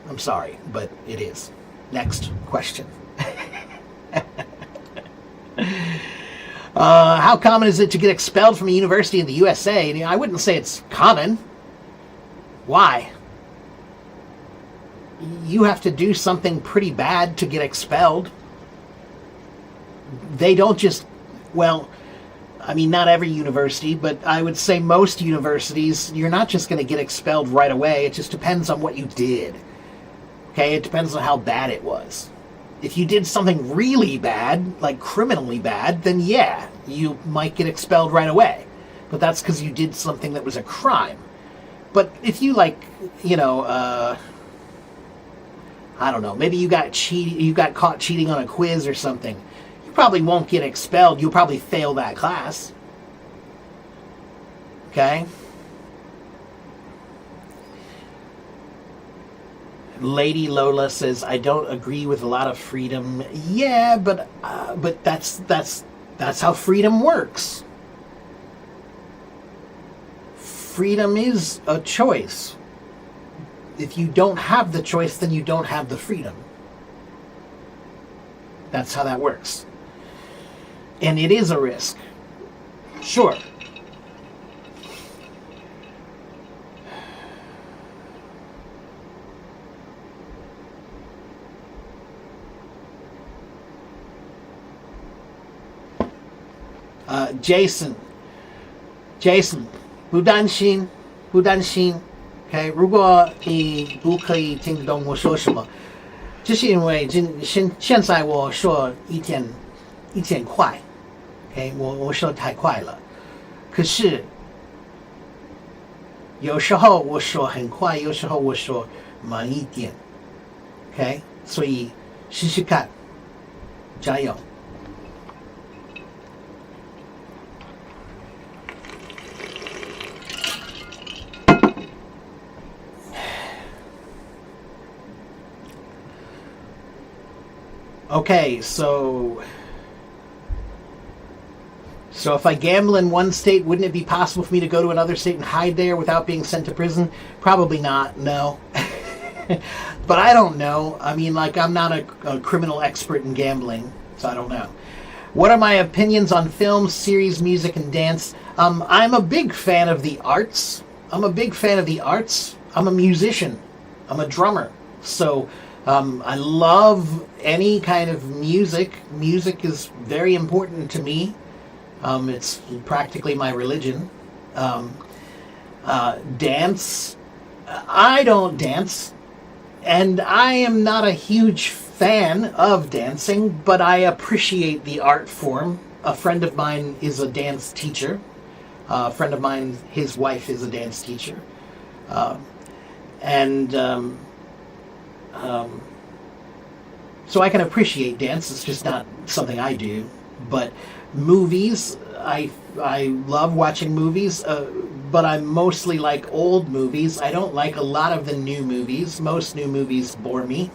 I'm sorry, but it is. Next question. How common is it to get expelled from a university in the USA? I wouldn't say it's common. Why? You have to do something pretty bad to get expelled. They don't just, well, I mean, not every university, but I would say most universities, you're not just going to get expelled right away. It just depends on what you did. Okay, it depends on how bad it was. If you did something really bad, like criminally bad, then yeah, you might get expelled right away. But that's because you did something that was a crime. But if you I don't know, maybe you got caught cheating on a quiz or something, you probably won't get expelled. You'll probably fail that class. Okay? Lady Lola says, I don't agree with a lot of freedom. Yeah, but that's how freedom works. Freedom is a choice. If you don't have the choice, then you don't have the freedom. That's how that works. And it is a risk. Sure. Jason, 不担心 OK， 如果你不可以听得懂我说什么，就是因为现在我说一点快 OK， 我说太快了，可是有时候我说很快，有时候我说慢一点 OK， 所以试试看，加油。Okay, so if I gamble in one state, wouldn't it be possible for me to go to another state and hide there without being sent to prison? Probably not, no. But I don't know. I mean, I'm not a criminal expert in gambling, so I don't know. What are my opinions on film, series, music, and dance? I'm a big fan of the arts. I'm a musician. I'm a drummer. So I love any kind of music. Music is very important to me. It's practically my religion. Dance. I don't dance. And I am not a huge fan of dancing, but I appreciate the art form. A friend of mine is a dance teacher. A friend of mine, his wife is a dance teacher. So I can appreciate dance. It's just not something I do. But movies, I love watching movies, but I mostly like old movies. I don't like a lot of the new movies. Most new movies bore me.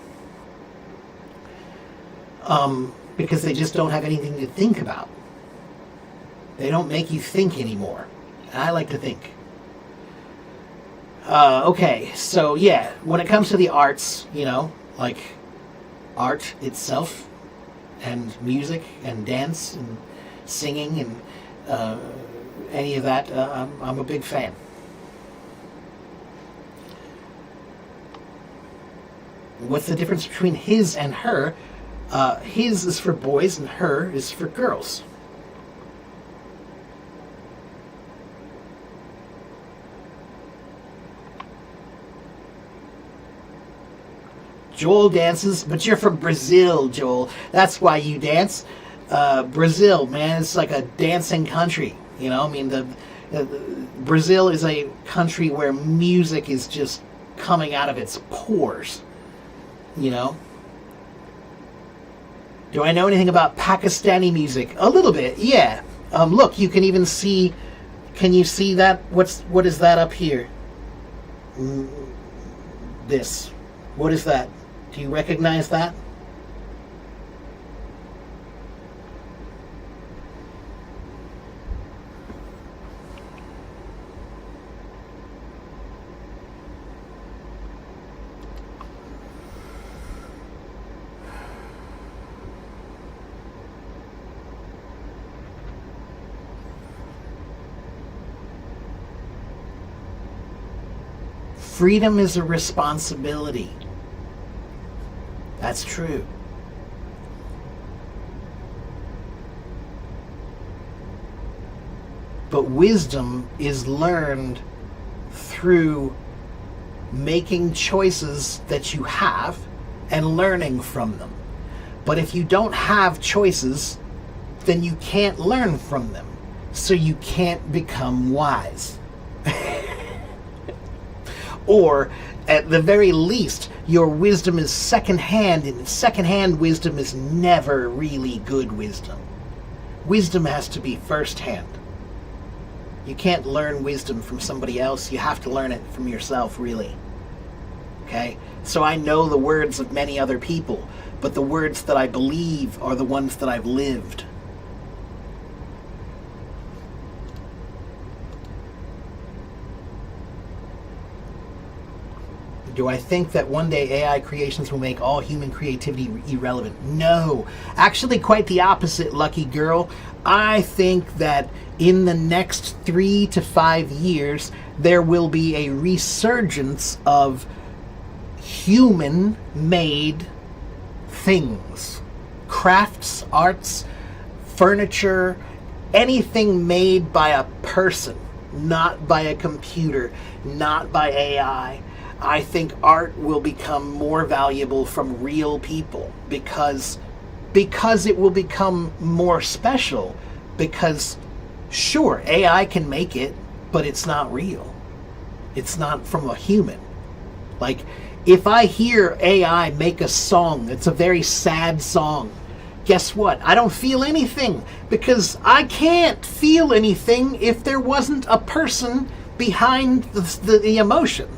Because they just don't have anything to think about. They don't make you think anymore. I like to think. Okay, so yeah, when it comes to the arts, like art itself, and music, and dance, and singing, and any of that, I'm a big fan. What's the difference between his and her? His is for boys and her is for girls. Joel dances, but you're from Brazil, Joel. That's why you dance. Brazil, man, it's like a dancing country. Brazil is a country where music is just coming out of its pores. Do I know anything about Pakistani music? A little bit, yeah. Look, you can even see. Can you see that? What is that up here? This. What is that? Do you recognize that? Freedom is a responsibility. That's true. But wisdom is learned through making choices that you have and learning from them. But if you don't have choices, then you can't learn from them. So you can't become wise. Or, at the very least, your wisdom is secondhand, and secondhand wisdom is never really good wisdom. Wisdom has to be firsthand. You can't learn wisdom from somebody else. You have to learn it from yourself, really. Okay? So I know the words of many other people, but the words that I believe are the ones that I've lived. Do I think that one day AI creations will make all human creativity irrelevant? No. Actually, quite the opposite, lucky girl. I think that in the next 3 to 5 years, there will be a resurgence of human-made things. Crafts, arts, furniture, anything made by a person, not by a computer, not by AI. I think art will become more valuable from real people because it will become more special. Because, sure, AI can make it, but it's not real. It's not from a human. Like, if I hear AI make a song that's a very sad song, guess what? I don't feel anything, because I can't feel anything if there wasn't a person behind the emotions.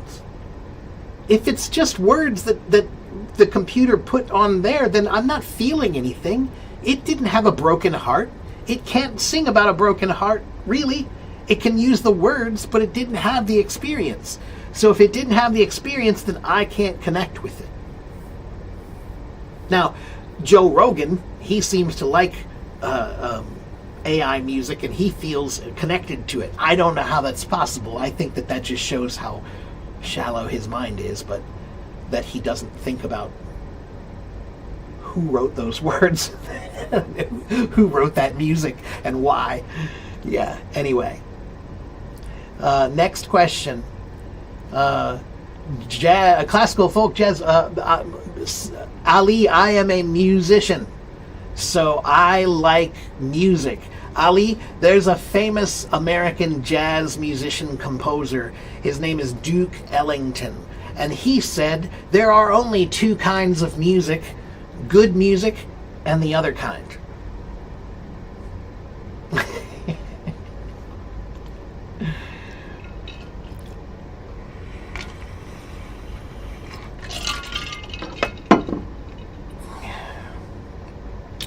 If it's just words that the computer put on there, then I'm not feeling anything. It didn't have a broken heart. It can't sing about a broken heart, really. It can use the words, but it didn't have the experience. So if it didn't have the experience, then I can't connect with it. Now, Joe Rogan, he seems to like AI music, and he feels connected to it. I don't know how that's possible. I think that just shows how shallow his mind is, but that he doesn't think about who wrote those words, who wrote that music, and why. Yeah, anyway. Next question. Classical folk jazz. Ali, I am a musician, so I like music. Ali, there's a famous American jazz musician composer. His name is Duke Ellington. And he said there are only two kinds of music, good music and the other kind.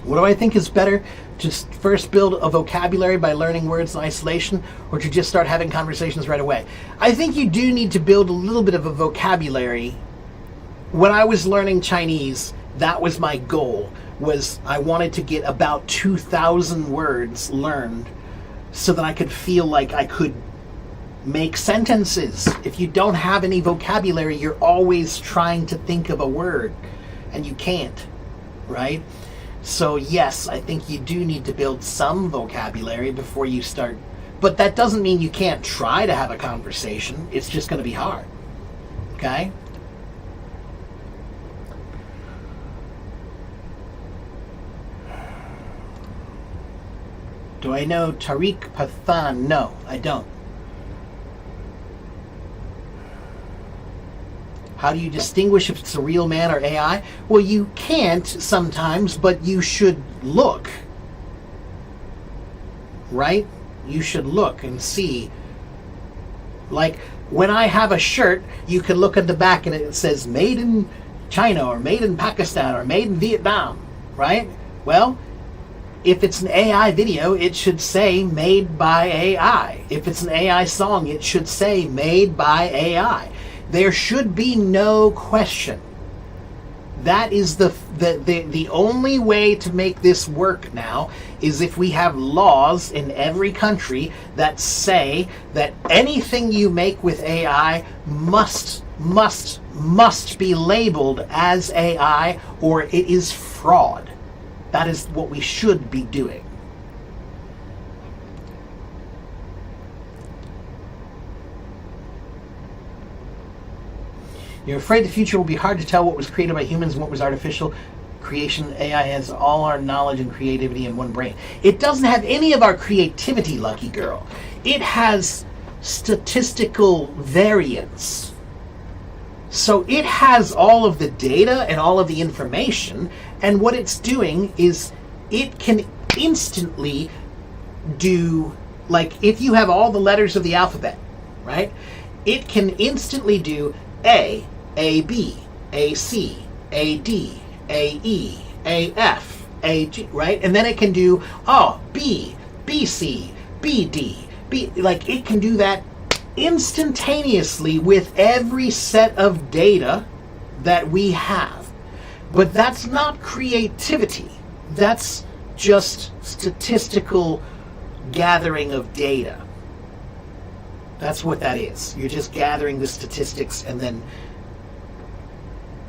What do I think is better? Just first build a vocabulary by learning words in isolation, or to just start having conversations right away? I think you do need to build a little bit of a vocabulary. When I was learning Chinese, that was my goal, was I wanted to get about 2,000 words learned so that I could feel like I could make sentences. If you don't have any vocabulary, you're always trying to think of a word, and you can't, right? So yes, I think you do need to build some vocabulary before you start. But that doesn't mean you can't try to have a conversation. It's just going to be hard. Okay? Do I know Tariq Pathan? No, I don't. How do you distinguish if it's a real man or AI? Well, you can't sometimes, but you should look. Right? You should look and see. Like, when I have a shirt, you can look at the back and it says made in China or made in Pakistan or made in Vietnam. Right? Well, if it's an AI video, it should say made by AI. If it's an AI song, it should say made by AI. There should be no question. That is the only way to make this work now, is if we have laws in every country that say that anything you make with AI must be labeled as AI, or it is fraud. That is what we should be doing. You're afraid the future will be hard to tell what was created by humans and what was artificial creation. AI has all our knowledge and creativity in one brain. It doesn't have any of our creativity, lucky girl. It has statistical variance. So it has all of the data and all of the information, and what it's doing is it can instantly do, like, if you have all the letters of the alphabet, right? It can instantly do A, B, AC, AD, AE, AF, AG, right? And then it can do, B, BC, BD, like it can do that instantaneously with every set of data that we have. But that's not creativity. That's just statistical gathering of data. That's what that is. You're just gathering the statistics and then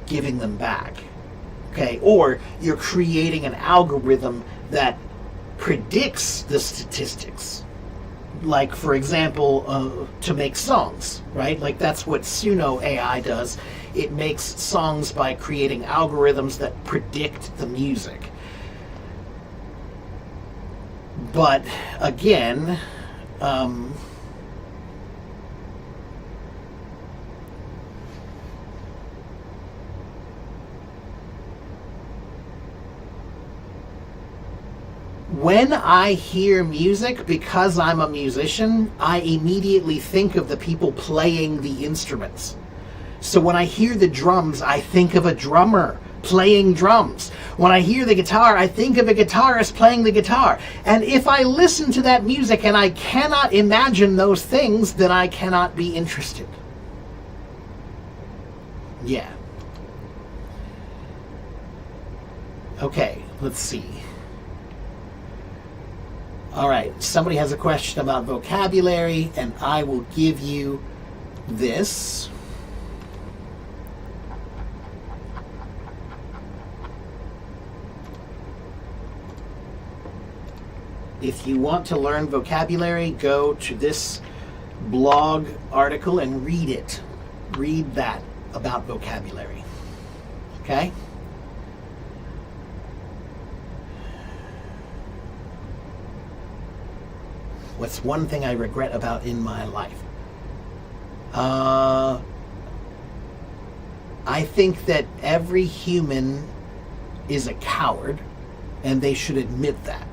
giving them back. Okay? Or you're creating an algorithm that predicts the statistics. Like, for example, to make songs, right? Like, that's what Suno AI does. It makes songs by creating algorithms that predict the music. But, again, when I hear music, because I'm a musician, I immediately think of the people playing the instruments. So when I hear the drums, I think of a drummer playing drums. When I hear the guitar, I think of a guitarist playing the guitar. And if I listen to that music and I cannot imagine those things, then I cannot be interested. Yeah. Okay, let's see. All right, somebody has a question about vocabulary, and I will give you this. If you want to learn vocabulary, go to this blog article and read it. Read that about vocabulary. Okay? What's one thing I regret about in my life? I think that every human is a coward, and they should admit that.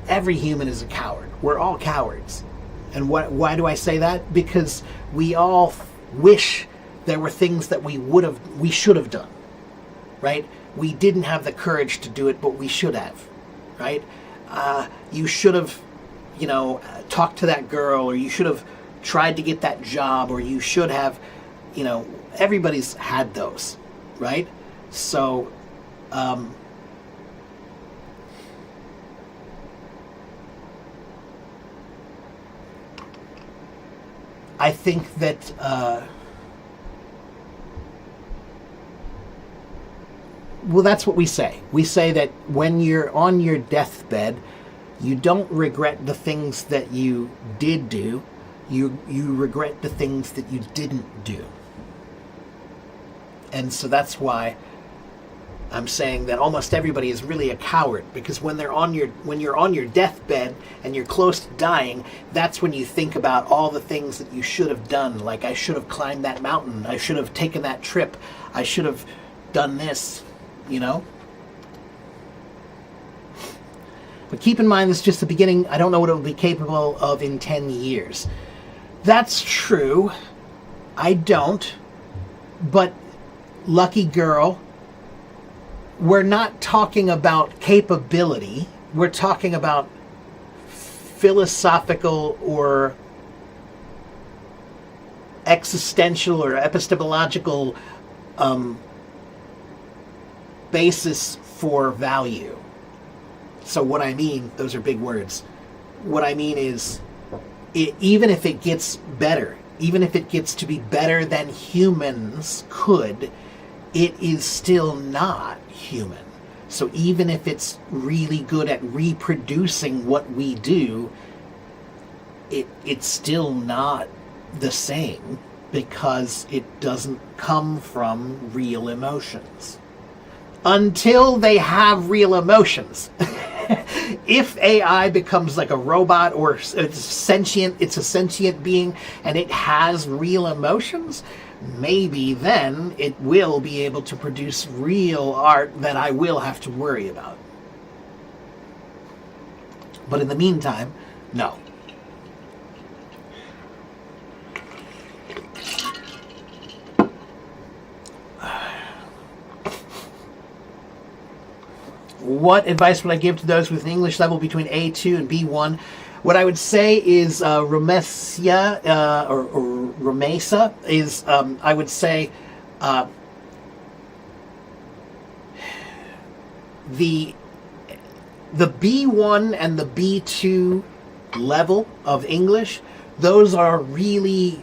Every human is a coward. We're all cowards. And why do I say that? Because we all wish there were things that we should have done, right? We didn't have the courage to do it, but we should have, right? You should have, talked to that girl, or you should have tried to get that job, or you should have, everybody's had those, right? So, I think that that's what we say. We say that when you're on your deathbed, you don't regret the things that you did do. You regret the things that you didn't do. And so that's why I'm saying that almost everybody is really a coward, because when you're on your deathbed and you're close to dying, that's when you think about all the things that you should have done. Like, I should have climbed that mountain. I should have taken that trip. I should have done this, But keep in mind, this is just the beginning. I don't know what it will be capable of in 10 years. That's true. I don't. But lucky girl, we're not talking about capability. We're talking about philosophical or existential or epistemological basis for value. So what I mean, those are big words. What I mean is, even if it gets better, even if it gets to be better than humans could, it is still not human. So even if it's really good at reproducing what we do, it's still not the same, because it doesn't come from real emotions. Until they have real emotions. If AI becomes like a robot, or it's a sentient being, and it has real emotions, maybe then it will be able to produce real art that I will have to worry about. But in the meantime, no. What advice would I give to those with an English level between A2 and B1? What I would say is Ramesia, or Ramesa, is, I would say, the B1 and the B2 level of English, those are really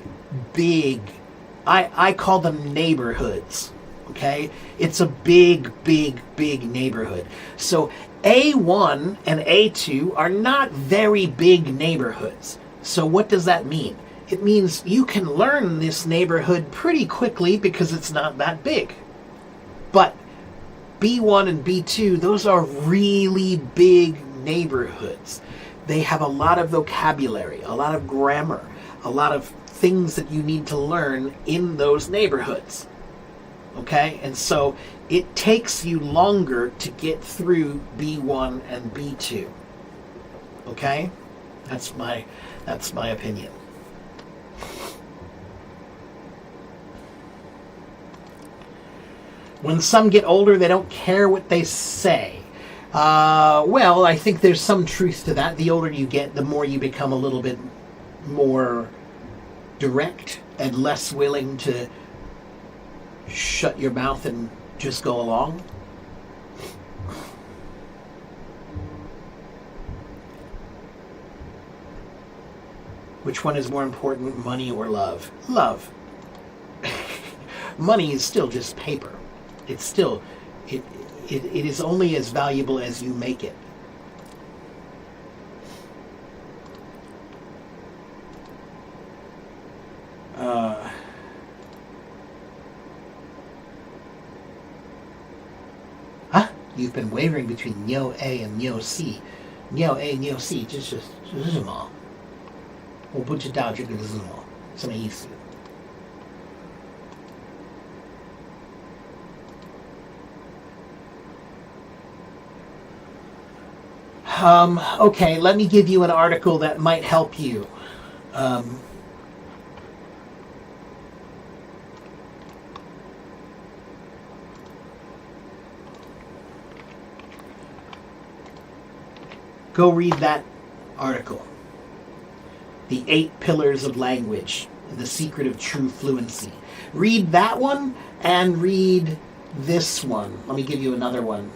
big. I call them neighborhoods. Okay? It's a big, big, big neighborhood. So A1 and A2 are not very big neighborhoods. So what does that mean? It means you can learn this neighborhood pretty quickly because it's not that big. But B1 and B2, those are really big neighborhoods. They have a lot of vocabulary, a lot of grammar, a lot of things that you need to learn in those neighborhoods. Okay, and so it takes you longer to get through B1 and B2. Okay, that's my opinion. When some get older, they don't care what they say. Well, I think there's some truth to that. The older you get, the more you become a little bit more direct and less willing to shut your mouth and just go along. Which one is more important, money or love? Love. Money is still just paper. It's still, it is only as valuable as you make it. You've been wavering between Neo A and Neo C. Neo A, Neo C 这是什么？我不知道这个是什么意思。Okay, let me give you an article that might help you. Go read that article. The 8 Pillars of Language, The Secret of True Fluency. Read that one and read this one. Let me give you another one.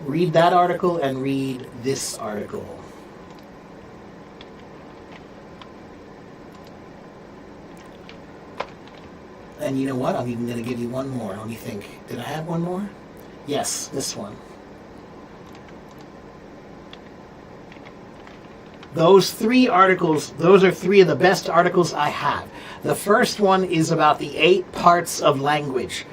Read that article and read this article. And you know what? I'm even going to give you one more. Let me think. Did I have one more? Yes, this one. Those 3 articles, those are 3 of the best articles I have. The first one is about the 8 parts of language.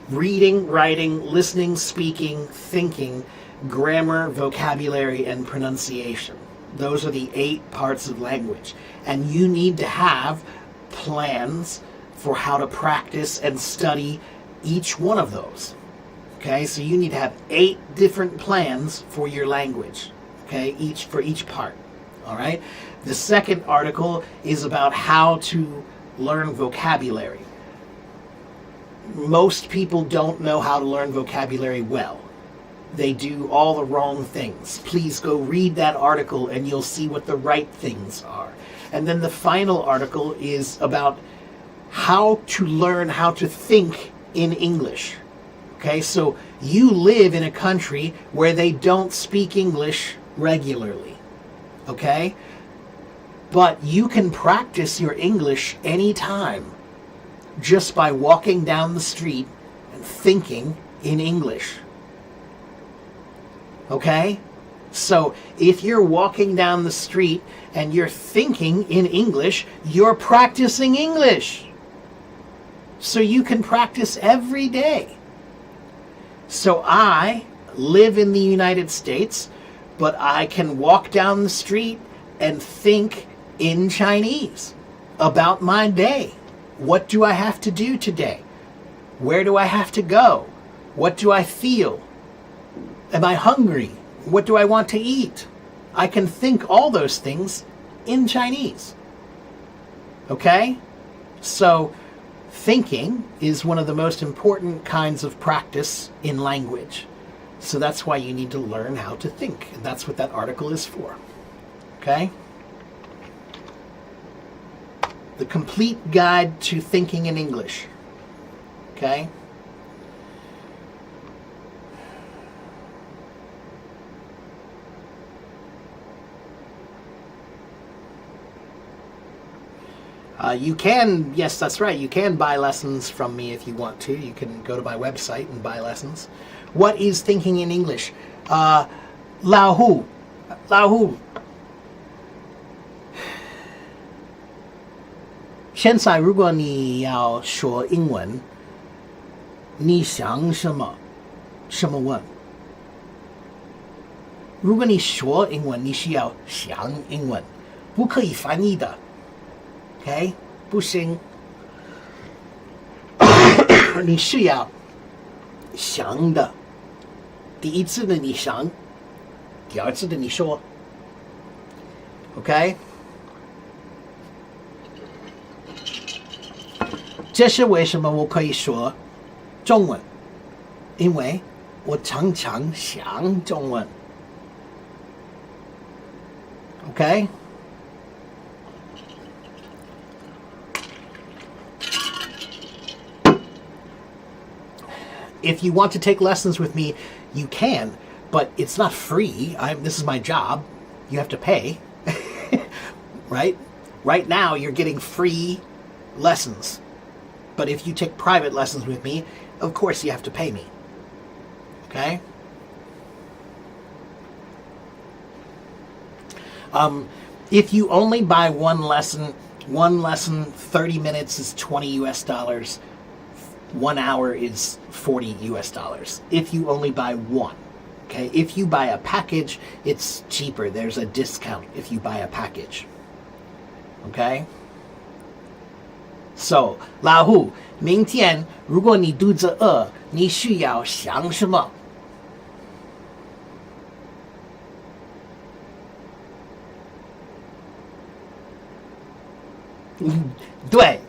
Reading, writing, listening, speaking, thinking, grammar, vocabulary, and pronunciation. Those are the 8 parts of language. And you need to have plans for how to practice and study each one of those. Okay, so you need to have 8 different plans for your language. Okay, for each part. All right. The second article is about how to learn vocabulary. Most people don't know how to learn vocabulary well. They do all the wrong things. Please go read that article and you'll see what the right things are. And then the final article is about how to learn how to think in English. Okay, so you live in a country where they don't speak English regularly. Okay? But you can practice your English anytime just by walking down the street and thinking in English. Okay? So if you're walking down the street and you're thinking in English, you're practicing English. So you can practice every day. So I live in the United States, but I can walk down the street and think in Chinese about my day. What do I have to do today? Where do I have to go? What do I feel? Am I hungry? What do I want to eat? I can think all those things in Chinese. Okay? So thinking is one of the most important kinds of practice in language. So that's why you need to learn how to think. And that's what that article is for. Okay? The Complete Guide to Thinking in English. Okay? You can, yes, that's right, you can buy lessons from me if you want to. You can go to my website and buy lessons. What is thinking in English? Lao Hu. Lao Hu. 现在如果你要说英文，你想什么？什么问？如果你说英文，你需要想英文，不可以翻译的。OK， 不行。你需要想的。第一次的你想，第二次的你说。OK。这是为什么我可以说中文，因为我常常想中文。OK。If you want to take lessons with me, you can, but it's not free. This is my job. You have to pay. right? Right now, you're getting free lessons. But if you take private lessons with me, of course you have to pay me. Okay? If you only buy one lesson, 30 minutes is 20 US dollars. 1 hour is 40 US dollars. If you only buy one. Okay? If you buy a package, it's cheaper. There's a discount if you buy a package. Okay? So, 老虎，明天如果你肚子饿，你需要想什么？对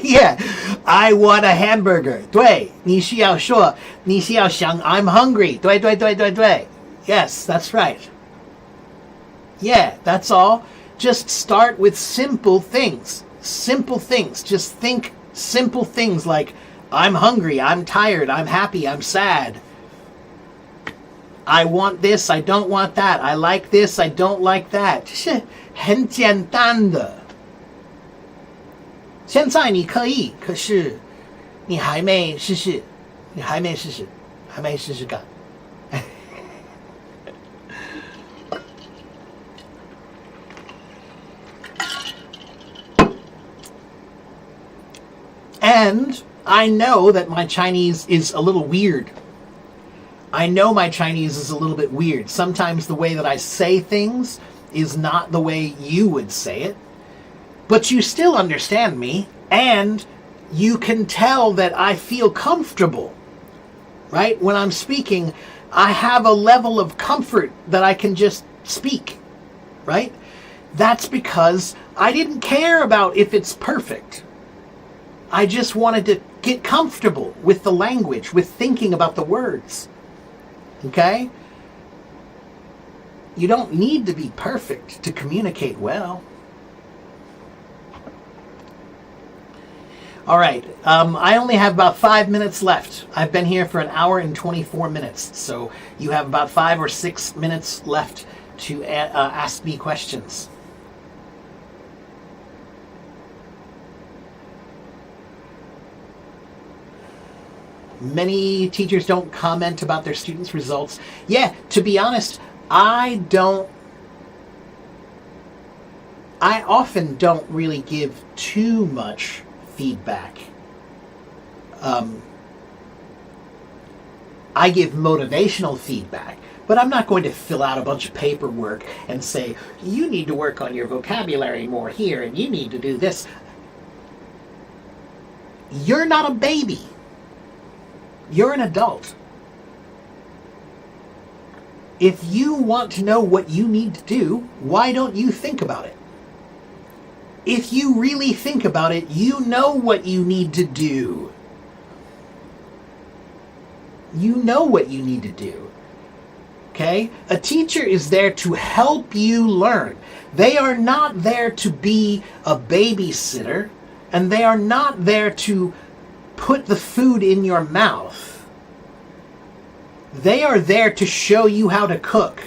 ，yeah, I want a hamburger. 对，你需要说，你需要想 I'm hungry. 对对对对对 Yes, that's right. Yeah, that's all. Just start with simple things. Simple things. Just think simple things like I'm hungry, I'm tired, I'm happy, I'm sad. I want this, I don't want that. I like this, I don't like that. 是很简单的。现在你可以，可是你还没试试，还没试试看。And I know that my Chinese is a little weird. I know my Chinese is a little bit weird. Sometimes the way that I say things is not the way you would say it. But you still understand me, and you can tell that I feel comfortable, right? When I'm speaking, I have a level of comfort that I can just speak, right? That's because I didn't care about if it's perfect. I just wanted to get comfortable with the language, with thinking about the words, okay? You don't need to be perfect to communicate well. All right, I only have about 5 minutes left. I've been here for 1 hour and 24 minutes, so you have about 5 or 6 minutes left to ask me questions. Many teachers don't comment about their students' results. Yeah, to be honest, I often don't really give too much feedback. I give motivational feedback, but I'm not going to fill out a bunch of paperwork and say, you need to work on your vocabulary more here and you need to do this. You're not a baby. You're an adult. If you want to know what you need to do, why don't you think about it? If you really think about it, you know what you need to do. You know what you need to do. Okay? A teacher is there to help you learn. They are not there to be a babysitter, and they are not there to put the food in your mouth. They are there to show you how to cook.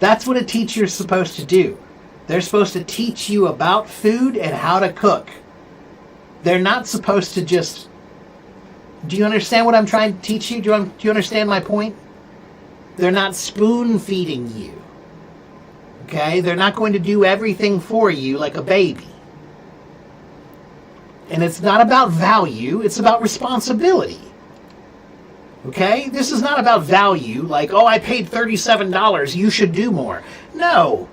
That's what a teacher is supposed to do. They're supposed to teach you about food and how to cook. They're not supposed to just... Do you understand what I'm trying to teach you? Do you understand my point? They're not spoon feeding you. Okay? They're not going to do everything for you like a baby. And it's not about value, it's about responsibility. Okay? This is not about value, like, oh, I paid $37, you should do more. No.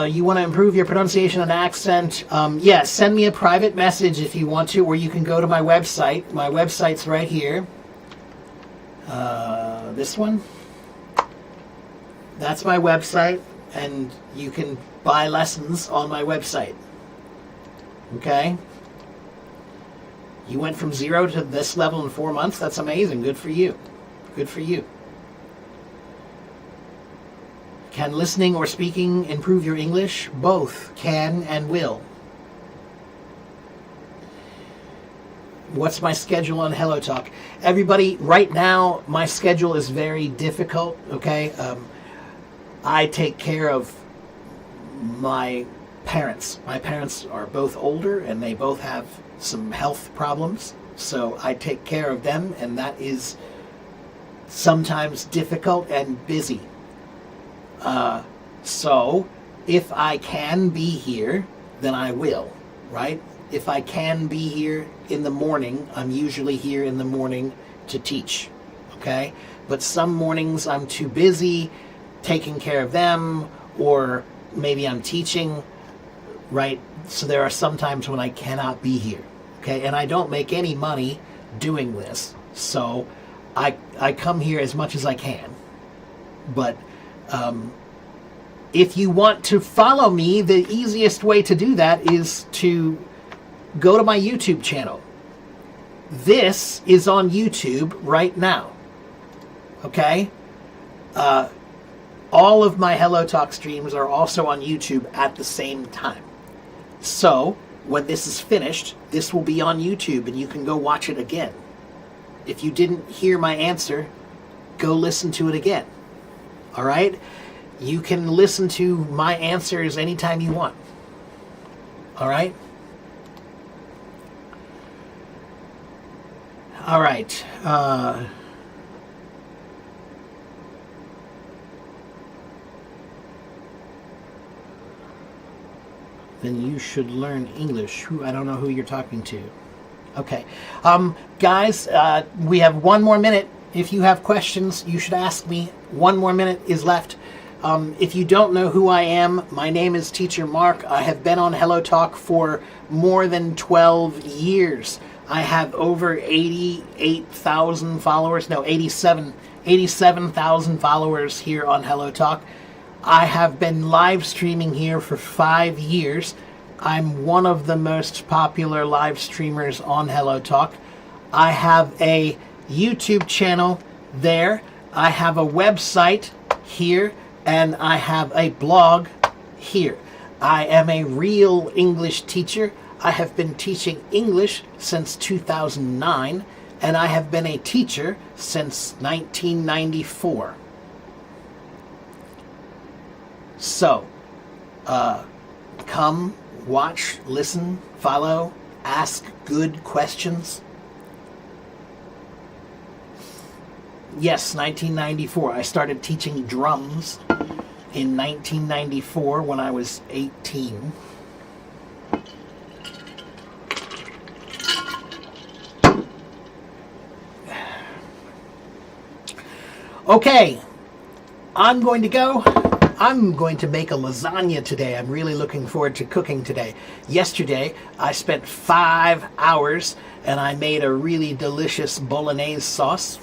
You want to improve your pronunciation and accent? Yes, send me a private message if you want to, or you can go to my website. My website's right here. This one. That's my website, and you can buy lessons on my website. Okay? You went from 0 to this level in 4 months? That's amazing. Good for you. Good for you. Can listening or speaking improve your English? Both can and will. What's my schedule on Hello Talk? Everybody, right now, my schedule is very difficult, okay? I take care of my parents. My parents are both older and they both have some health problems. So I take care of them, and that is sometimes difficult and busy. So if I can be here, then I will, right? If I can be here in the morning, I'm usually here in the morning to teach, okay? But some mornings I'm too busy taking care of them, or maybe I'm teaching, right? So there are some times when I cannot be here, okay? And I don't make any money doing this, so I come here as much as I can. But if you want to follow me, the easiest way to do that is to go to my YouTube channel. This is on YouTube right now. Okay? All of my Hello Talk streams are also on YouTube at the same time. So, when this is finished, this will be on YouTube and you can go watch it again. If you didn't hear my answer, go listen to it again. All right? You can listen to my answers anytime you want. All right? All right. Then you should learn English. I don't know who you're talking to. Okay. Guys, we have 1 more minute. If you have questions, you should ask me. 1 more minute is left. If you don't know who I am, my name is Teacher Mark. I have been on Hello Talk for more than 12 years. I have over 88,000 followers. No, 87,000 followers here on Hello Talk. I have been live streaming here for 5 years. I'm one of the most popular live streamers on Hello Talk. I have a YouTube channel there. I have a website here, and I have a blog here. I am a real English teacher. I have been teaching English since 2009, and I have been a teacher since 1994. So, come, watch, listen, follow, ask good questions. Yes, 1994. I started teaching drums in 1994 when I was 18. Okay, I'm going to go. I'm going to make a lasagna today. I'm really looking forward to cooking today. Yesterday, I spent 5 hours and I made a really delicious bolognese sauce.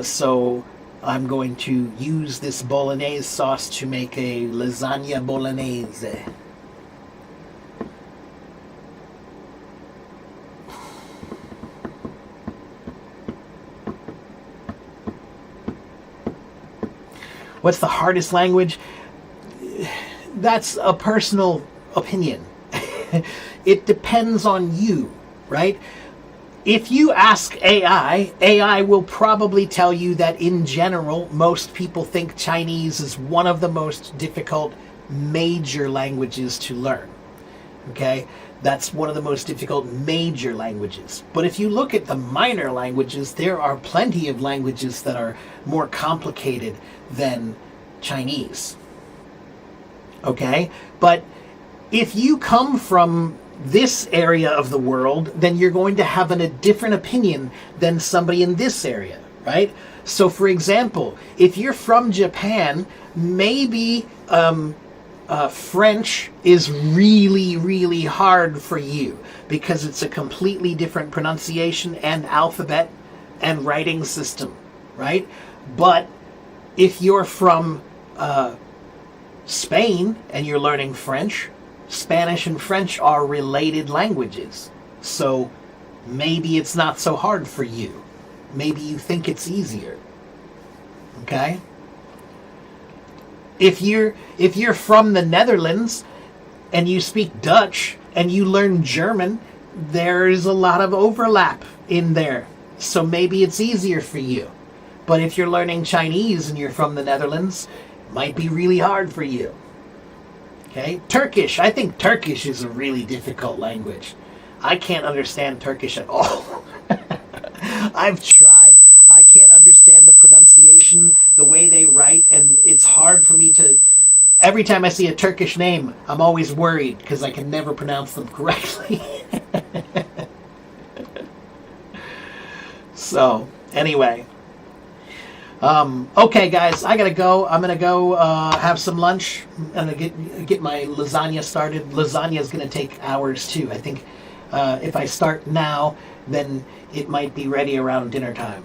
So I'm going to use this bolognese sauce to make a lasagna bolognese. What's the hardest language? That's a personal opinion. It depends on you, right? If you ask AI, AI will probably tell you that in general, most people think Chinese is one of the most difficult major languages to learn. Okay? That's one of the most difficult major languages. But if you look at the minor languages, there are plenty of languages that are more complicated than Chinese. Okay? But if you come from this area of the world, then you're going to have a different opinion than somebody in this area, right? So, for example, if you're from Japan, maybe French is really, really hard for you because it's a completely different pronunciation and alphabet and writing system, right? But if you're from Spain and you're learning French, Spanish and French are related languages. So maybe it's not so hard for you. Maybe you think it's easier. Okay? if you're from the Netherlands and you speak Dutch and you learn German, there's a lot of overlap in there. So maybe it's easier for you. But if you're learning Chinese and you're from the Netherlands, it might be really hard for you. Okay? Turkish. I think Turkish is a really difficult language. I can't understand Turkish at all. I've tried. I can't understand the pronunciation, the way they write, and it's hard for me to... Every time I see a Turkish name, I'm always worried because I can never pronounce them correctly. So, anyway. Okay, guys, I gotta go. I'm gonna go have some lunch. I'm gonna get my lasagna started. Lasagna is gonna take hours, too. I think if I start now, then it might be ready around dinner time.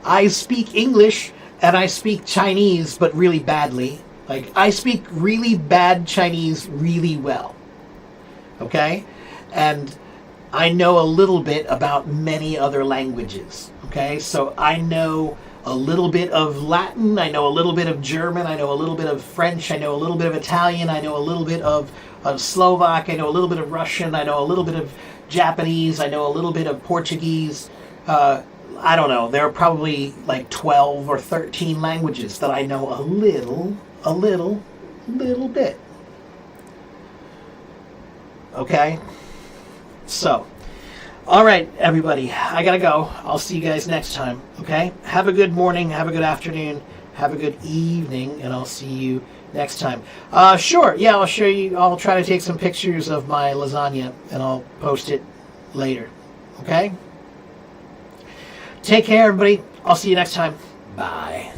I speak English and I speak Chinese, but really badly. Like, I speak really bad Chinese really well. Okay? And I know a little bit about many other languages. Okay? So I know a little bit of Latin, I know a little bit of German, I know a little bit of French, I know a little bit of Italian, I know a little bit of Slovak, I know a little bit of Russian, I know a little bit of Japanese, I know a little bit of Portuguese. I don't know, there are probably like 12 or 13 languages that I know a little bit. Okay? So, alright, everybody, I gotta go. I'll see you guys next time, okay? Have a good morning, have a good afternoon, have a good evening, and I'll see you next time. Sure, yeah, I'll show you, I'll try to take some pictures of my lasagna, and I'll post it later, okay? Take care, everybody. I'll see you next time. Bye.